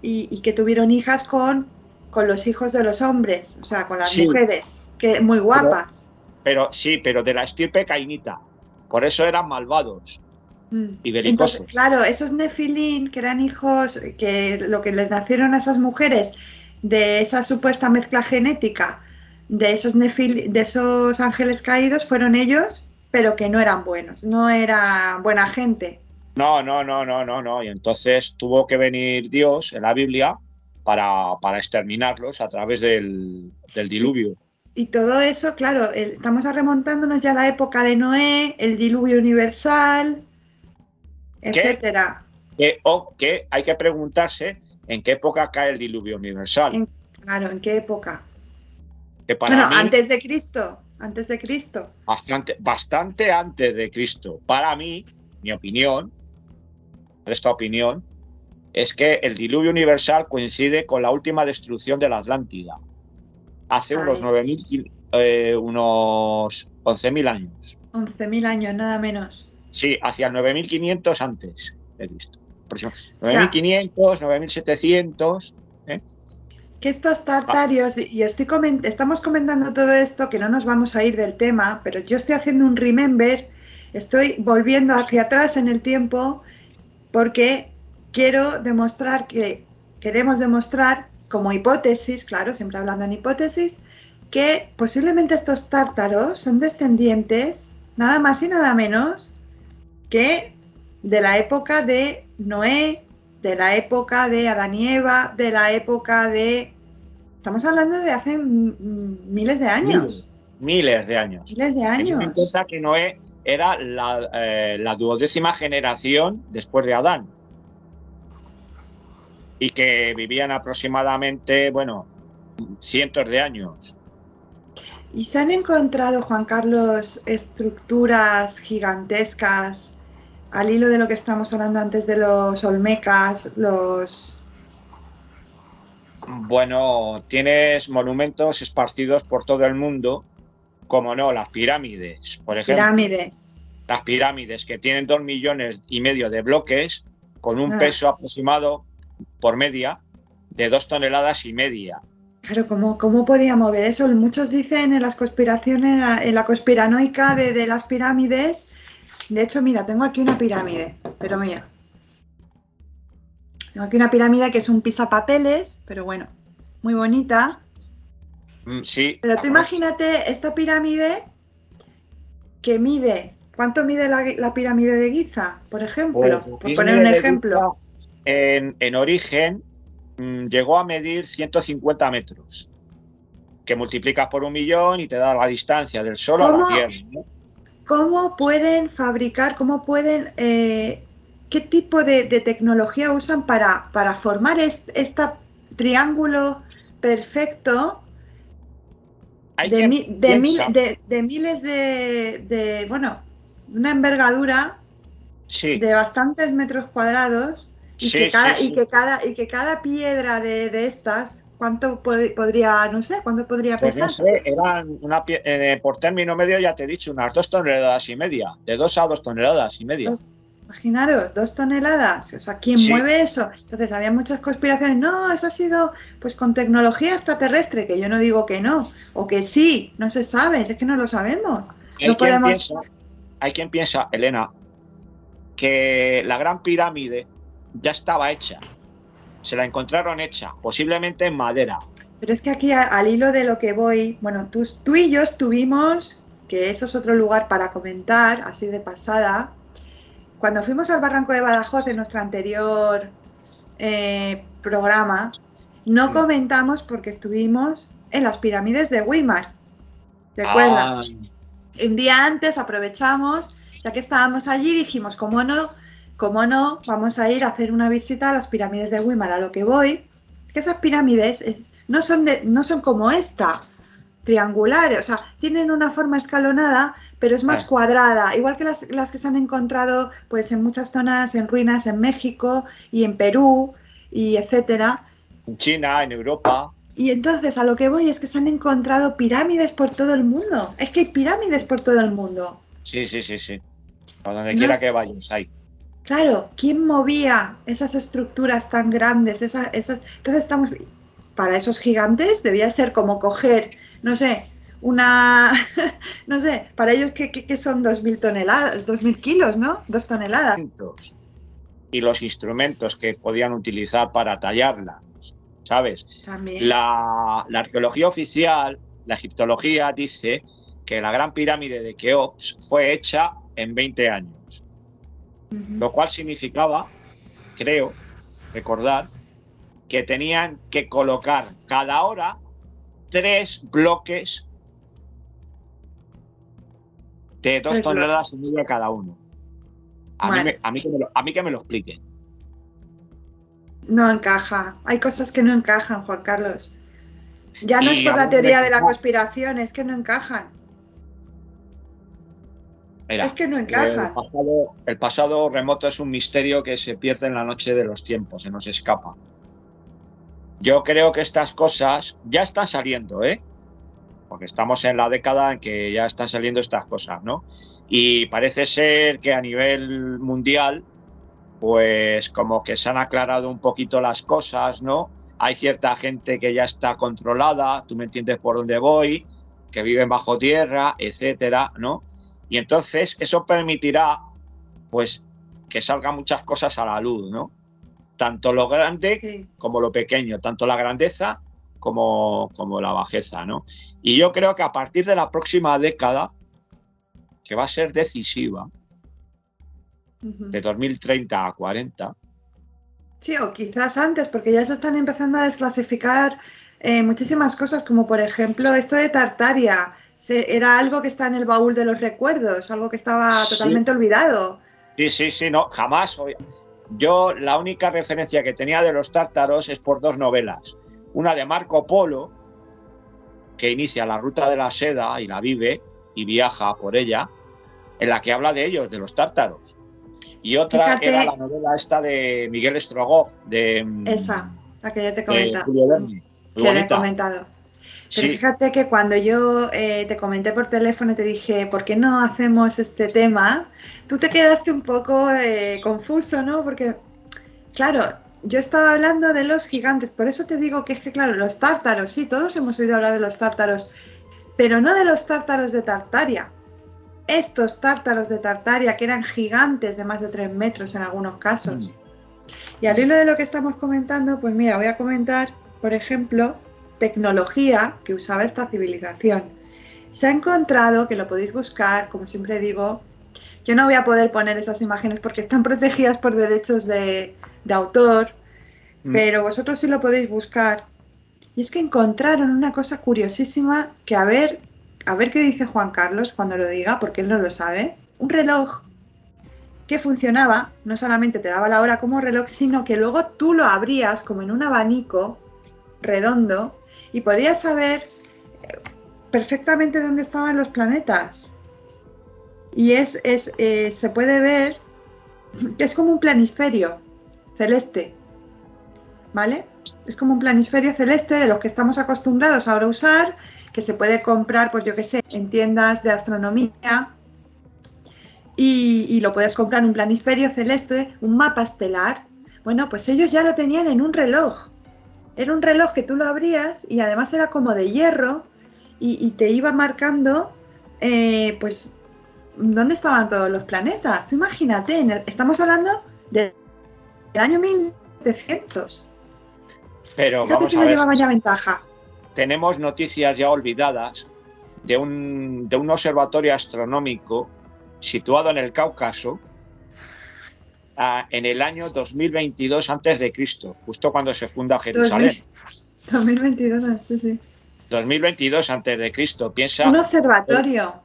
y que tuvieron hijas con los hijos de los hombres, o sea, con las sí, mujeres, que muy guapas. pero de la estirpe cainita. Por eso eran malvados y Entonces, belicosos. claro, esos nefilín, que eran hijos, que lo que les nacieron a esas mujeres de esa supuesta mezcla genética de de esos ángeles caídos, fueron ellos, pero que no eran buenos, no era buena gente. No, no, no, no, no, no. Y entonces tuvo que venir Dios en la Biblia para exterminarlos a través del Y, diluvio. y todo eso, claro, estamos remontándonos ya a la época de Noé, el diluvio universal, Que, etcétera. que hay que preguntarse en qué época cae el diluvio universal. Claro, ¿en qué época? Que para Bueno, mí, antes de Cristo, antes de Cristo. bastante antes de Cristo. Para mí, mi opinión, esta opinión, es que el diluvio universal coincide con la última destrucción de la Atlántida, hace unos 9.000, unos 11.000 años. 11.000 años, nada menos. Sí, hacia el 9.500 antes, he visto. 9.500, 9.700. Que estos tartarios, y estamos comentando todo esto, que no nos vamos a ir del tema, pero yo estoy haciendo un remember, estoy volviendo hacia atrás en el tiempo, porque queremos demostrar, como hipótesis, claro, siempre hablando en hipótesis, que posiblemente estos tártaros son descendientes, nada más y nada menos, que de la época de Noé, de la época de Adán y Eva, de la época de... Estamos hablando de hace miles de años. Miles de años. Miles de años. Teniendo en cuenta que Noé era la 12ª generación después de Adán. Y que vivían aproximadamente, bueno, cientos de años. ¿Y se han encontrado, Juan Carlos, estructuras gigantescas al hilo de lo que estamos hablando antes de los olmecas, los... Bueno, tienes monumentos esparcidos por todo el mundo, como no, las pirámides, por ejemplo. Pirámides. Las pirámides, que tienen 2,5 millones de bloques, con un peso aproximado por media de 2,5 toneladas. Claro, ¿cómo podía mover eso? Muchos dicen en las conspiraciones, en la conspiranoica de las pirámides. De hecho, mira, tengo aquí una pirámide, pero mira. Tengo aquí una pirámide que es un pisapapeles, pero bueno, muy bonita. Sí. Pero tú imagínate esta pirámide que mide, ¿cuánto mide la pirámide de Giza, por ejemplo? Pues, por poner un ejemplo. En origen llegó a medir 150 metros, que multiplicas por 1.000.000 y te da la distancia del Sol a la Tierra, ¿no? ¿Cómo pueden fabricar, qué tipo de tecnología usan para formar este triángulo perfecto de miles de, bueno, una envergadura de bastantes metros cuadrados y que cada piedra de estas, ¿cuánto podría, no sé, cuánto podría pesar? Pues no sé, eran por término medio, ya te he dicho, unas 2,5 toneladas, de 2 a 2,5 toneladas. Imaginaros, 2 toneladas, o sea, ¿quién mueve eso? Entonces había muchas conspiraciones, no, eso ha sido pues con tecnología extraterrestre, que yo no digo que no, o que sí, no se sabe, es que no lo sabemos. Hay quien piensa, Elena, que la Gran Pirámide ya estaba hecha, se la encontraron hecha, posiblemente en madera. Pero es que aquí al hilo de lo que voy, bueno, tú y yo estuvimos que eso es otro lugar para comentar, así de pasada. Cuando fuimos al Barranco de Badajoz en nuestro anterior programa, no comentamos porque estuvimos en las pirámides de Weimar. ¿Recuerda? Un día antes aprovechamos, ya que estábamos allí, dijimos, cómo no, vamos a ir a hacer una visita a las pirámides de Weimar. A lo que voy, que esas pirámides no son como esta, triangulares, o sea, tienen una forma escalonada, pero es más cuadrada, igual que las que se han encontrado pues en muchas zonas, en ruinas en México y en Perú, y etcétera. En China, en Europa. Y entonces a lo que voy es que se han encontrado pirámides por todo el mundo. Es que hay pirámides por todo el mundo. Sí. Por donde quiera que vayas, hay. Claro, ¿quién movía esas estructuras tan grandes? Entonces estamos... Para esos gigantes debía ser como coger, no sé, no sé, para ellos que son 2.000 toneladas, 2.000 kilos, ¿no? 2 toneladas. Y los instrumentos que podían utilizar para tallarla, ¿sabes? También. La arqueología oficial, la egiptología, dice que la Gran Pirámide de Keops fue hecha en 20 años. Lo cual significaba, creo, recordar, que tenían que colocar cada hora 3 bloques de 2 toneladas y media cada uno. A mí que me lo expliquen. No encaja. Hay cosas que no encajan, Juan Carlos. Ya no es por la teoría de la conspiración, es que no encajan. Mira, es que no encajan. El pasado remoto es un misterio que se pierde en la noche de los tiempos, se nos escapa. Yo creo que estas cosas ya están saliendo, porque estamos en la década en que ya están saliendo estas cosas, ¿no? Y parece ser que a nivel mundial, pues como que se han aclarado un poquito las cosas, ¿no? Hay cierta gente que ya está controlada, tú me entiendes por dónde voy, que viven bajo tierra, etcétera, ¿no? Y entonces eso permitirá, pues, que salgan muchas cosas a la luz, ¿no? Tanto lo grande como lo pequeño, tanto la grandeza como la bajeza, ¿no? Y yo creo que a partir de la próxima década, que va a ser decisiva, de 2030 a 40. Sí, o quizás antes, porque ya se están empezando a desclasificar muchísimas cosas, como por ejemplo esto de Tartaria. Era algo que está en el baúl de los recuerdos, algo que estaba totalmente olvidado. Sí, no, jamás. Yo la única referencia que tenía de los tártaros es por 2 novelas. Una de Marco Polo, que inicia la ruta de la seda y la vive y viaja por ella, en la que habla de ellos, de los tártaros. Y otra era la novela esta de Miguel Strogoff, esa, la que yo te he comentado. Julio Verne. Que le he comentado. Pero fíjate que cuando yo te comenté por teléfono y te dije, ¿por qué no hacemos este tema? Tú te quedaste un poco confuso, ¿no? Porque, claro, yo estaba hablando de los gigantes, por eso te digo que es que, claro, los tártaros, sí, todos hemos oído hablar de los tártaros, pero no de los tártaros de Tartaria. Estos tártaros de Tartaria, que eran gigantes de más de 3 metros en algunos casos. Y al hilo de lo que estamos comentando, pues mira, voy a comentar, por ejemplo, tecnología que usaba esta civilización. Se ha encontrado, que lo podéis buscar, como siempre digo, yo no voy a poder poner esas imágenes porque están protegidas por derechos de autor, pero vosotros sí lo podéis buscar. Y es que encontraron una cosa curiosísima que a ver qué dice Juan Carlos cuando lo diga, porque él no lo sabe. Un reloj que funcionaba, no solamente te daba la hora como reloj, sino que luego tú lo abrías como en un abanico redondo y podías saber perfectamente dónde estaban los planetas. Y se puede ver que es como un planisferio celeste, ¿vale? Es como un planisferio celeste de los que estamos acostumbrados ahora a usar, que se puede comprar, pues yo qué sé, en tiendas de astronomía, y lo puedes comprar en un planisferio celeste, un mapa estelar. Bueno, pues ellos ya lo tenían en un reloj. Era un reloj que tú lo abrías y además era como de hierro y te iba marcando, pues, dónde estaban todos los planetas. Tú imagínate, estamos hablando del año 1700. Pero fíjate si no llevaba ya ventaja. Tenemos noticias ya olvidadas de un observatorio astronómico situado en el Cáucaso en el año 2022 a.C., justo cuando se funda Jerusalén. 2022, sí, sí. 2022 a.C. Piensa. Un observatorio.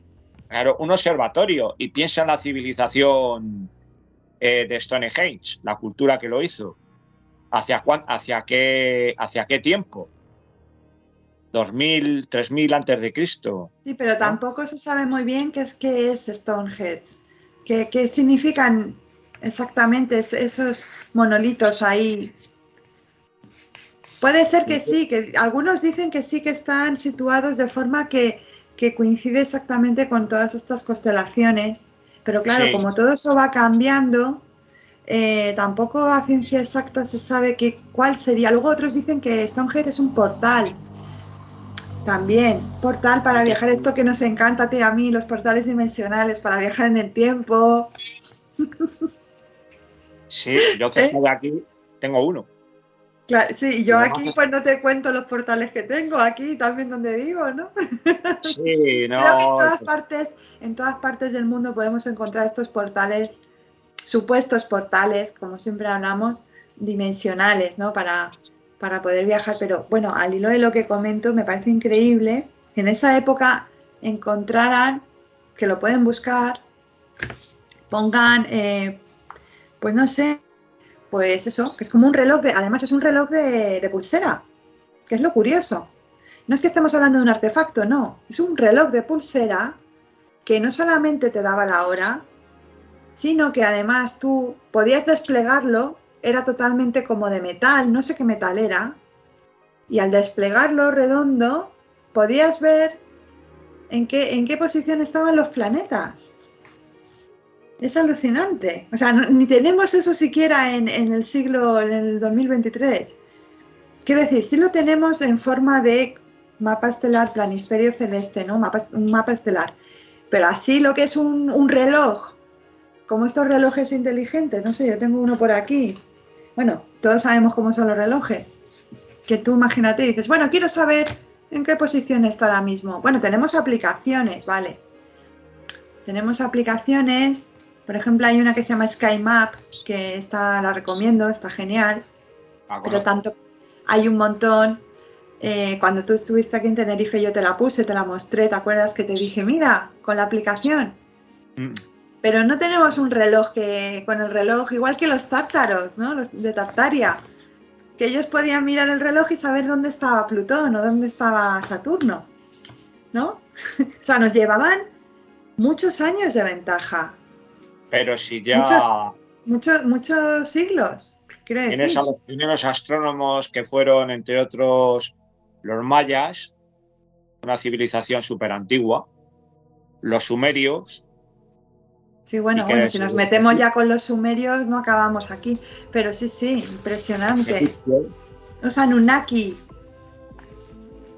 Claro, un observatorio. Y piensa en la civilización de Stonehenge, la cultura que lo hizo. ¿Hacia qué tiempo? 2000, 3000 antes de Cristo. Sí, pero tampoco se sabe muy bien qué es Stonehenge. ¿Qué significan exactamente esos monolitos ahí? Puede ser que sí, que algunos dicen que sí que están situados de forma que coincide exactamente con todas estas constelaciones, pero claro, sí, como todo eso va cambiando, tampoco a ciencia exacta se sabe cuál sería. Luego otros dicen que Stonehenge es un portal, también, portal para viajar, esto que nos encanta a mí, los portales dimensionales para viajar en el tiempo. Sí, yo cerca de aquí tengo uno. Claro, sí, yo aquí pues no te cuento los portales que tengo, aquí también donde vivo, ¿no? Sí, no. Creo que en todas partes del mundo podemos encontrar estos portales, supuestos portales, como siempre hablamos, dimensionales, ¿no? Para poder viajar, pero bueno, al hilo de lo que comento, me parece increíble que en esa época encontraran, que lo pueden buscar, pongan, pues no sé, pues eso, que es como un reloj, además es un reloj de pulsera, que es lo curioso. No es que estemos hablando de un artefacto, no, es un reloj de pulsera que no solamente te daba la hora, sino que además tú podías desplegarlo, era totalmente como de metal, no sé qué metal era, y al desplegarlo redondo podías ver en qué posición estaban los planetas. Es alucinante. O sea, ni tenemos eso siquiera en el 2023. Quiero decir, sí lo tenemos en forma de mapa estelar, planisferio celeste, ¿no? Un mapa estelar. Pero así lo que es un reloj, como estos relojes inteligentes, no sé, yo tengo uno por aquí. Bueno, todos sabemos cómo son los relojes. Que tú imagínate y dices, bueno, quiero saber en qué posición está ahora mismo. Bueno, tenemos aplicaciones, ¿vale? Tenemos aplicaciones. Por ejemplo, hay una que se llama Sky Map, que la recomiendo, está genial. Pero tanto, hay un montón. Cuando tú estuviste aquí en Tenerife yo te la puse, te la mostré, ¿te acuerdas que te dije, mira, con la aplicación? Pero no tenemos un reloj con el reloj, igual que los tártaros, ¿no? Los de Tartaria, que ellos podían mirar el reloj y saber dónde estaba Plutón o dónde estaba Saturno, ¿no? O sea, nos llevaban muchos años de ventaja. Pero si ya... Muchos siglos, quiero decir. Tienes a los primeros astrónomos que fueron, entre otros, los mayas, una civilización súper antigua, los sumerios. Sí, bueno, si nos metemos ya con los sumerios no acabamos aquí, pero sí, impresionante. Los Anunnaki.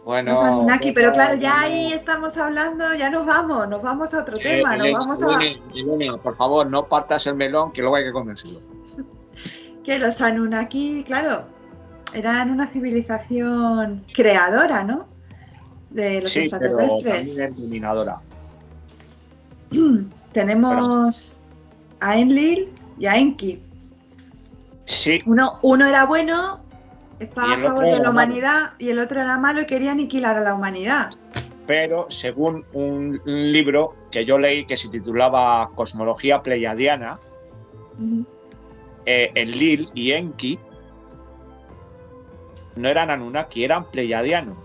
Bueno, los Anunnaki, pero claro, ya ahí estamos hablando, ya nos vamos a otro tema, Elena, por favor, no partas el melón, que luego hay que comérselo. Que los Anunnaki, claro, eran una civilización creadora, ¿no? De los extraterrestres. Pero también dominadora. Tenemos a Enlil y a Enki. Sí. Uno era bueno, estaba a favor de la humanidad, y el otro era malo y quería aniquilar a la humanidad. Pero según un libro que yo leí que se titulaba Cosmología Pleiadiana, Enlil y Enki no eran Anunnaki, eran pleiadianos.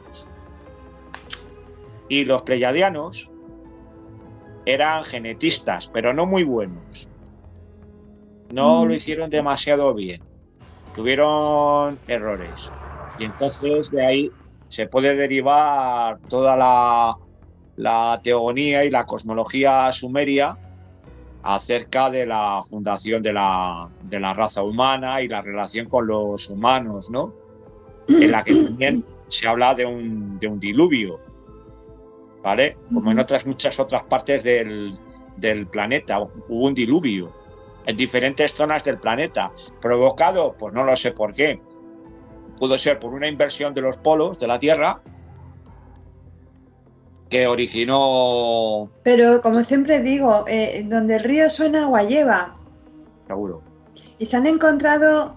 Y los pleiadianos eran genetistas, pero no muy buenos. No lo hicieron demasiado bien. Tuvieron errores. Y entonces de ahí se puede derivar toda la teogonía y la cosmología sumeria acerca de la fundación de la raza humana y la relación con los humanos, ¿no? En la que también se habla de un diluvio, ¿vale? Como en muchas otras partes del planeta, hubo un diluvio en diferentes zonas del planeta, provocado, pues no lo sé por qué, pudo ser por una inversión de los polos de la Tierra, que originó, Pero como siempre digo, donde el río suena, agua lleva. seguro. Y se han encontrado,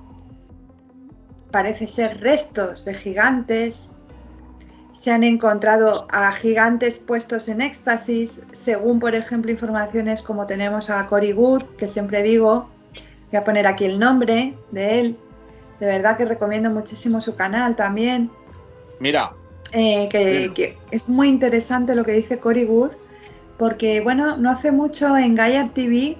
parece ser, restos de gigantes. Se han encontrado a gigantes puestos en éxtasis, según por ejemplo informaciones como tenemos a Cory Wood, que siempre digo, voy a poner aquí el nombre de él, de verdad que recomiendo muchísimo su canal también, Mira, que es muy interesante lo que dice Cory Wood, porque bueno, no hace mucho en Gaia TV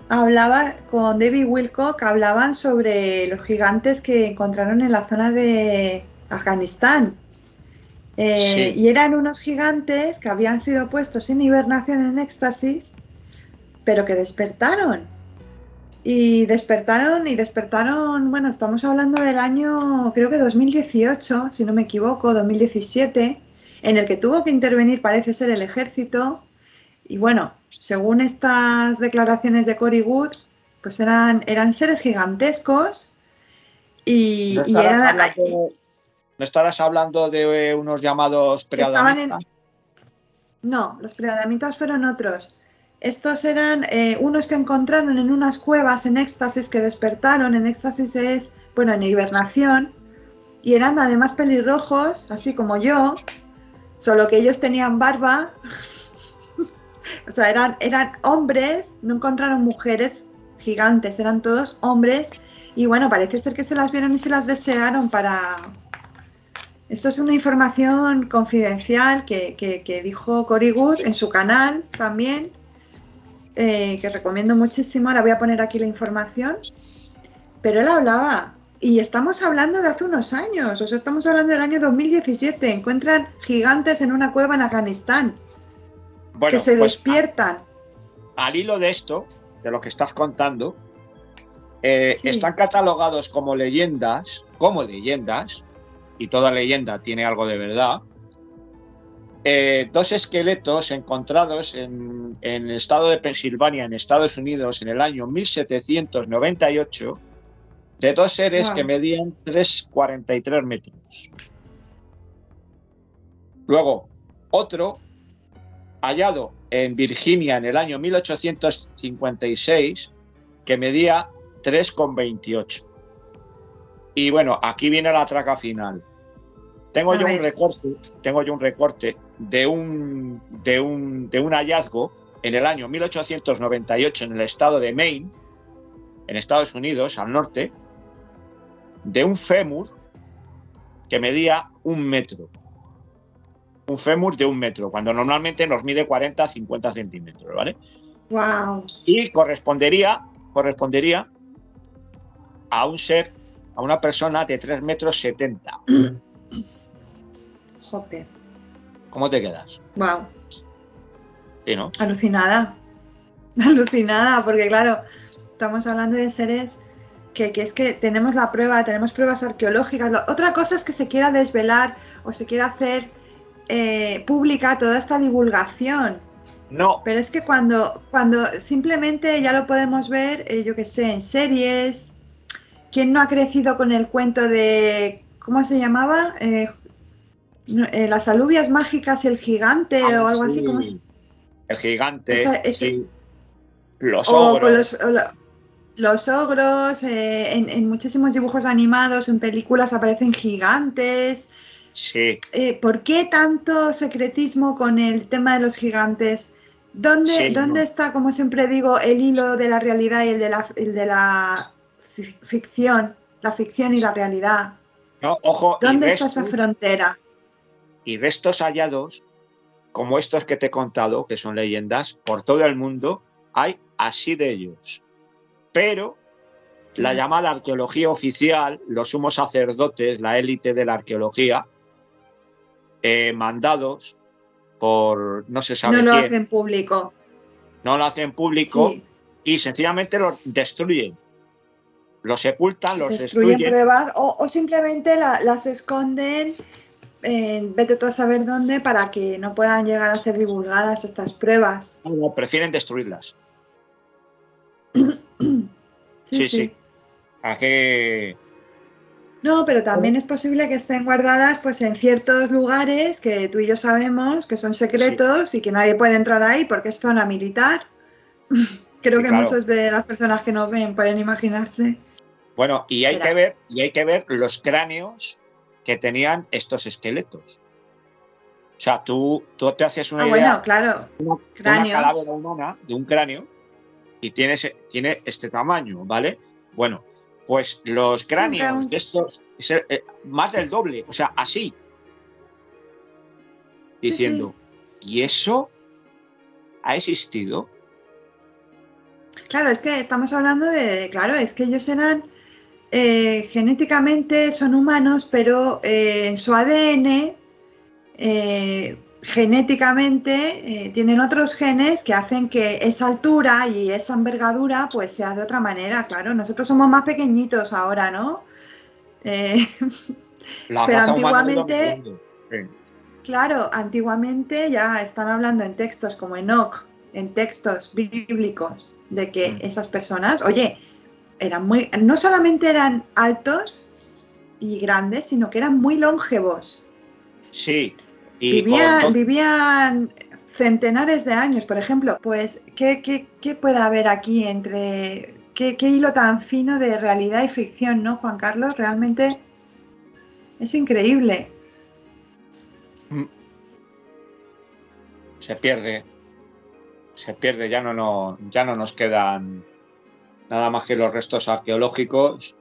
hablaba con David Wilcock, hablaban sobre los gigantes que encontraron en la zona de Afganistán. sí, Y eran unos gigantes que habían sido puestos en hibernación en éxtasis, pero que despertaron. Y despertaron, bueno, estamos hablando del año, creo que 2018, si no me equivoco, 2017, en el que tuvo que intervenir, parece ser, el ejército. Y bueno, según estas declaraciones de Cory Wood, pues eran seres gigantescos ¿no y estarás hablando, no estarás hablando de unos llamados estaban en, preadamitas? no, los preadamitas fueron otros. Estos eran unos que encontraron en unas cuevas en éxtasis que despertaron. En éxtasis es, bueno, en hibernación. Y eran además pelirrojos, así como yo, solo que ellos tenían barba. O sea, eran hombres, no encontraron mujeres gigantes, eran todos hombres. Y bueno, parece ser que se las vieron y se las desearon para... Esto es una información confidencial que dijo Cory Wood en su canal también. Que recomiendo muchísimo, ahora voy a poner aquí la información, pero él hablaba, y estamos hablando de hace unos años, o sea, estamos hablando del año 2017, encuentran gigantes en una cueva en Afganistán, que Bueno, se pues despiertan. al hilo de esto, de lo que estás contando, Sí, están catalogados como leyendas, y toda leyenda tiene algo de verdad, dos esqueletos encontrados en el estado de Pensilvania, en Estados Unidos, en el año 1798, de dos seres que wow, medían 3,43 metros. Luego, otro hallado en Virginia en el año 1856, que medía 3,28. Y bueno, aquí viene la traca final. Tengo yo un recorte de un hallazgo en el año 1898 en el estado de Maine, en Estados Unidos, al norte, de un fémur que medía 1 metro. Un fémur de 1 metro, cuando normalmente nos mide 40-50 centímetros, ¿vale? wow, Y correspondería a un ser, a una persona de 3,70 metros. jope, ¿Cómo te quedas? wow, ¿Sí, no? alucinada, alucinada, porque claro, estamos hablando de seres que es que tenemos la prueba, tenemos pruebas arqueológicas. Otra cosa es que se quiera desvelar o se quiera hacer pública toda esta divulgación. No. Pero es que cuando simplemente ya lo podemos ver, yo qué sé, en series. ¿Quién no ha crecido con el cuento de, ¿cómo se llamaba? Las alubias mágicas y el gigante o algo así como... Sí. El gigante, sí. Los O con ogros. los ogros, en muchísimos dibujos animados, en películas aparecen gigantes. Sí. ¿Por qué tanto secretismo con el tema de los gigantes? Sí, ¿Dónde no. está, como siempre digo, el hilo de la realidad y el de la ficción? La ficción y la realidad. No, ojo, ¿Dónde está esa frontera? y restos hallados, como estos que te he contado, que son leyendas, por todo el mundo, hay así de ellos. Pero la llamada arqueología oficial, los sumos sacerdotes, la élite de la arqueología, mandados por no se No sabe lo quién, hacen público. no lo hacen público Sí, y sencillamente los destruyen. Los sepultan, los destruyen destruyen. pruebas o simplemente las esconden, vete tú a saber dónde, para que no puedan llegar a ser divulgadas estas pruebas. No, prefieren destruirlas. Sí, Sí, sí. sí. ¿A qué? No, pero también es posible que estén guardadas pues en ciertos lugares que tú y yo sabemos que son Sí, secretos y que nadie puede entrar ahí porque es zona militar. Creo sí, que claro. muchos de las personas que nos ven pueden imaginarse. Bueno, Espera. y hay que ver los cráneos que tenían estos esqueletos. O sea, tú te haces una Ah, bueno, idea claro. de una Cráneos. calavera humana, de un cráneo, y tiene este tamaño, ¿vale? Bueno, pues los Sí, cráneos de estos, más del doble, o sea, así, sí, sí. diciendo, ¿y eso ha existido? Claro, es que estamos hablando claro, es que ellos eran genéticamente son humanos, pero en su ADN genéticamente tienen otros genes que hacen que esa altura y esa envergadura pues sea de otra manera, claro. Nosotros somos más pequeñitos ahora, ¿no? Eh, La pero raza humana ha ido antiguamente, migrando. Sí. claro, antiguamente ya están hablando en textos como Enoch, en textos bíblicos, de que Mm. esas personas, oye, eran muy, no solamente eran altos y grandes, sino que eran muy longevos. Sí, y con Vivían centenares de años, por ejemplo. Pues, ¿qué puede haber aquí entre qué hilo tan fino de realidad y ficción, ¿no, Juan Carlos? Realmente es increíble. se pierde, ya no nos quedan nada más que los restos arqueológicos.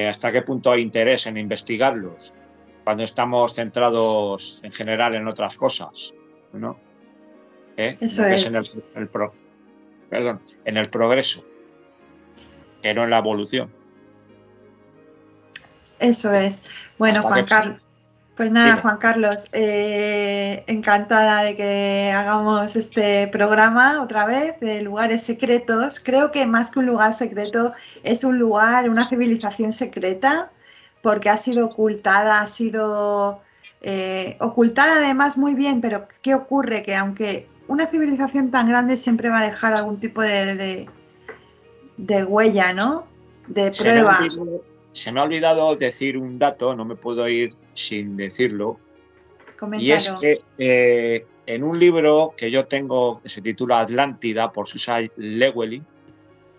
¿Hasta qué punto hay interés en investigarlos cuando estamos centrados en general en otras cosas, ¿no? Eso Lo que es es, perdón, en el progreso, que no en la evolución. eso es. Bueno, ¿Hasta qué Juan punto? Carlos. Pues nada, Dime. Juan Carlos, encantada de que hagamos este programa otra vez de lugares secretos. Creo que más que un lugar secreto es un lugar, una civilización secreta, porque ha sido ocultada, ha sido ocultada además muy bien, pero ¿qué ocurre? Que aunque una civilización tan grande siempre va a dejar algún tipo de huella, ¿no? De Se me ha prueba. olvidado, se me ha olvidado decir un dato, no me puedo ir sin decirlo, y es Coméntalo. que en un libro que yo tengo que se titula Atlántida por Susan Llewellyn,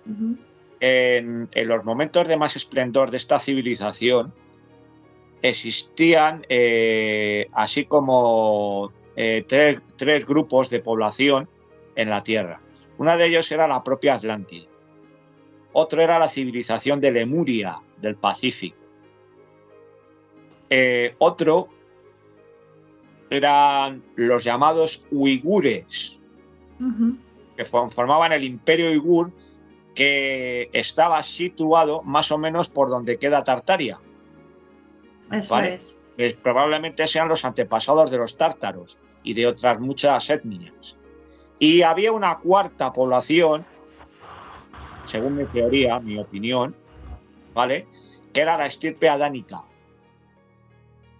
Ujú. en los momentos de más esplendor de esta civilización existían así como tres grupos de población en la Tierra. Uno de ellos era la propia Atlántida. Otro era la civilización de Lemuria, del Pacífico. Otro eran los llamados uigures, Ujú. que formaban el imperio uigur, que estaba situado más o menos por donde queda Tartaria, Eso ¿vale? es. Probablemente sean los antepasados de los tártaros y de otras muchas etnias. Y había una cuarta población, según mi teoría, mi opinión, ¿vale? Que era la estirpe adánica,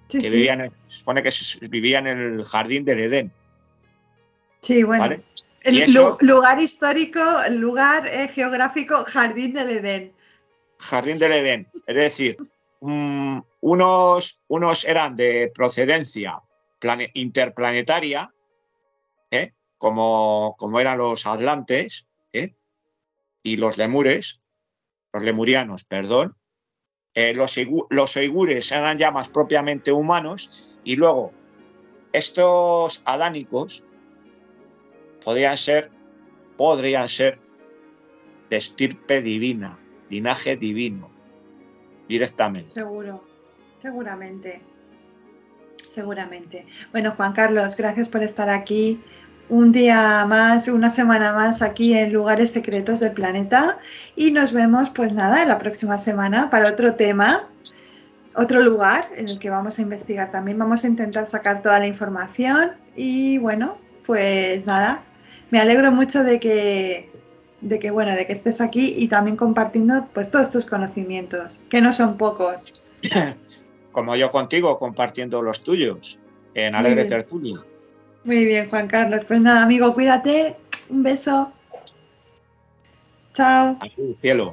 Sí, que sí. se supone que vivía en el jardín del Edén, Sí, bueno. ¿vale? Y eso, Lugar histórico, lugar geográfico, Jardín del Edén. jardín del Edén, es decir, unos eran de procedencia interplanetaria, como eran los atlantes, y los lemurianos, perdón. Los uigures eran ya más propiamente humanos, y luego estos adánicos podrían ser de estirpe divina, linaje divino, directamente. Seguro, seguramente, seguramente. Bueno, Juan Carlos, gracias por estar aquí un día más, una semana más aquí en Lugares Secretos del Planeta y nos vemos pues nada, la próxima semana para otro tema, otro lugar en el que vamos a investigar también. Vamos a intentar sacar toda la información y bueno, pues nada, me alegro mucho bueno, de que estés aquí y también compartiendo pues todos tus conocimientos, que no son pocos. Como yo contigo, compartiendo los tuyos en Muy Alegre bien, Tertulia. muy bien, Juan Carlos. Pues nada, amigo, cuídate. Un beso. Chao. Aquí, cielo.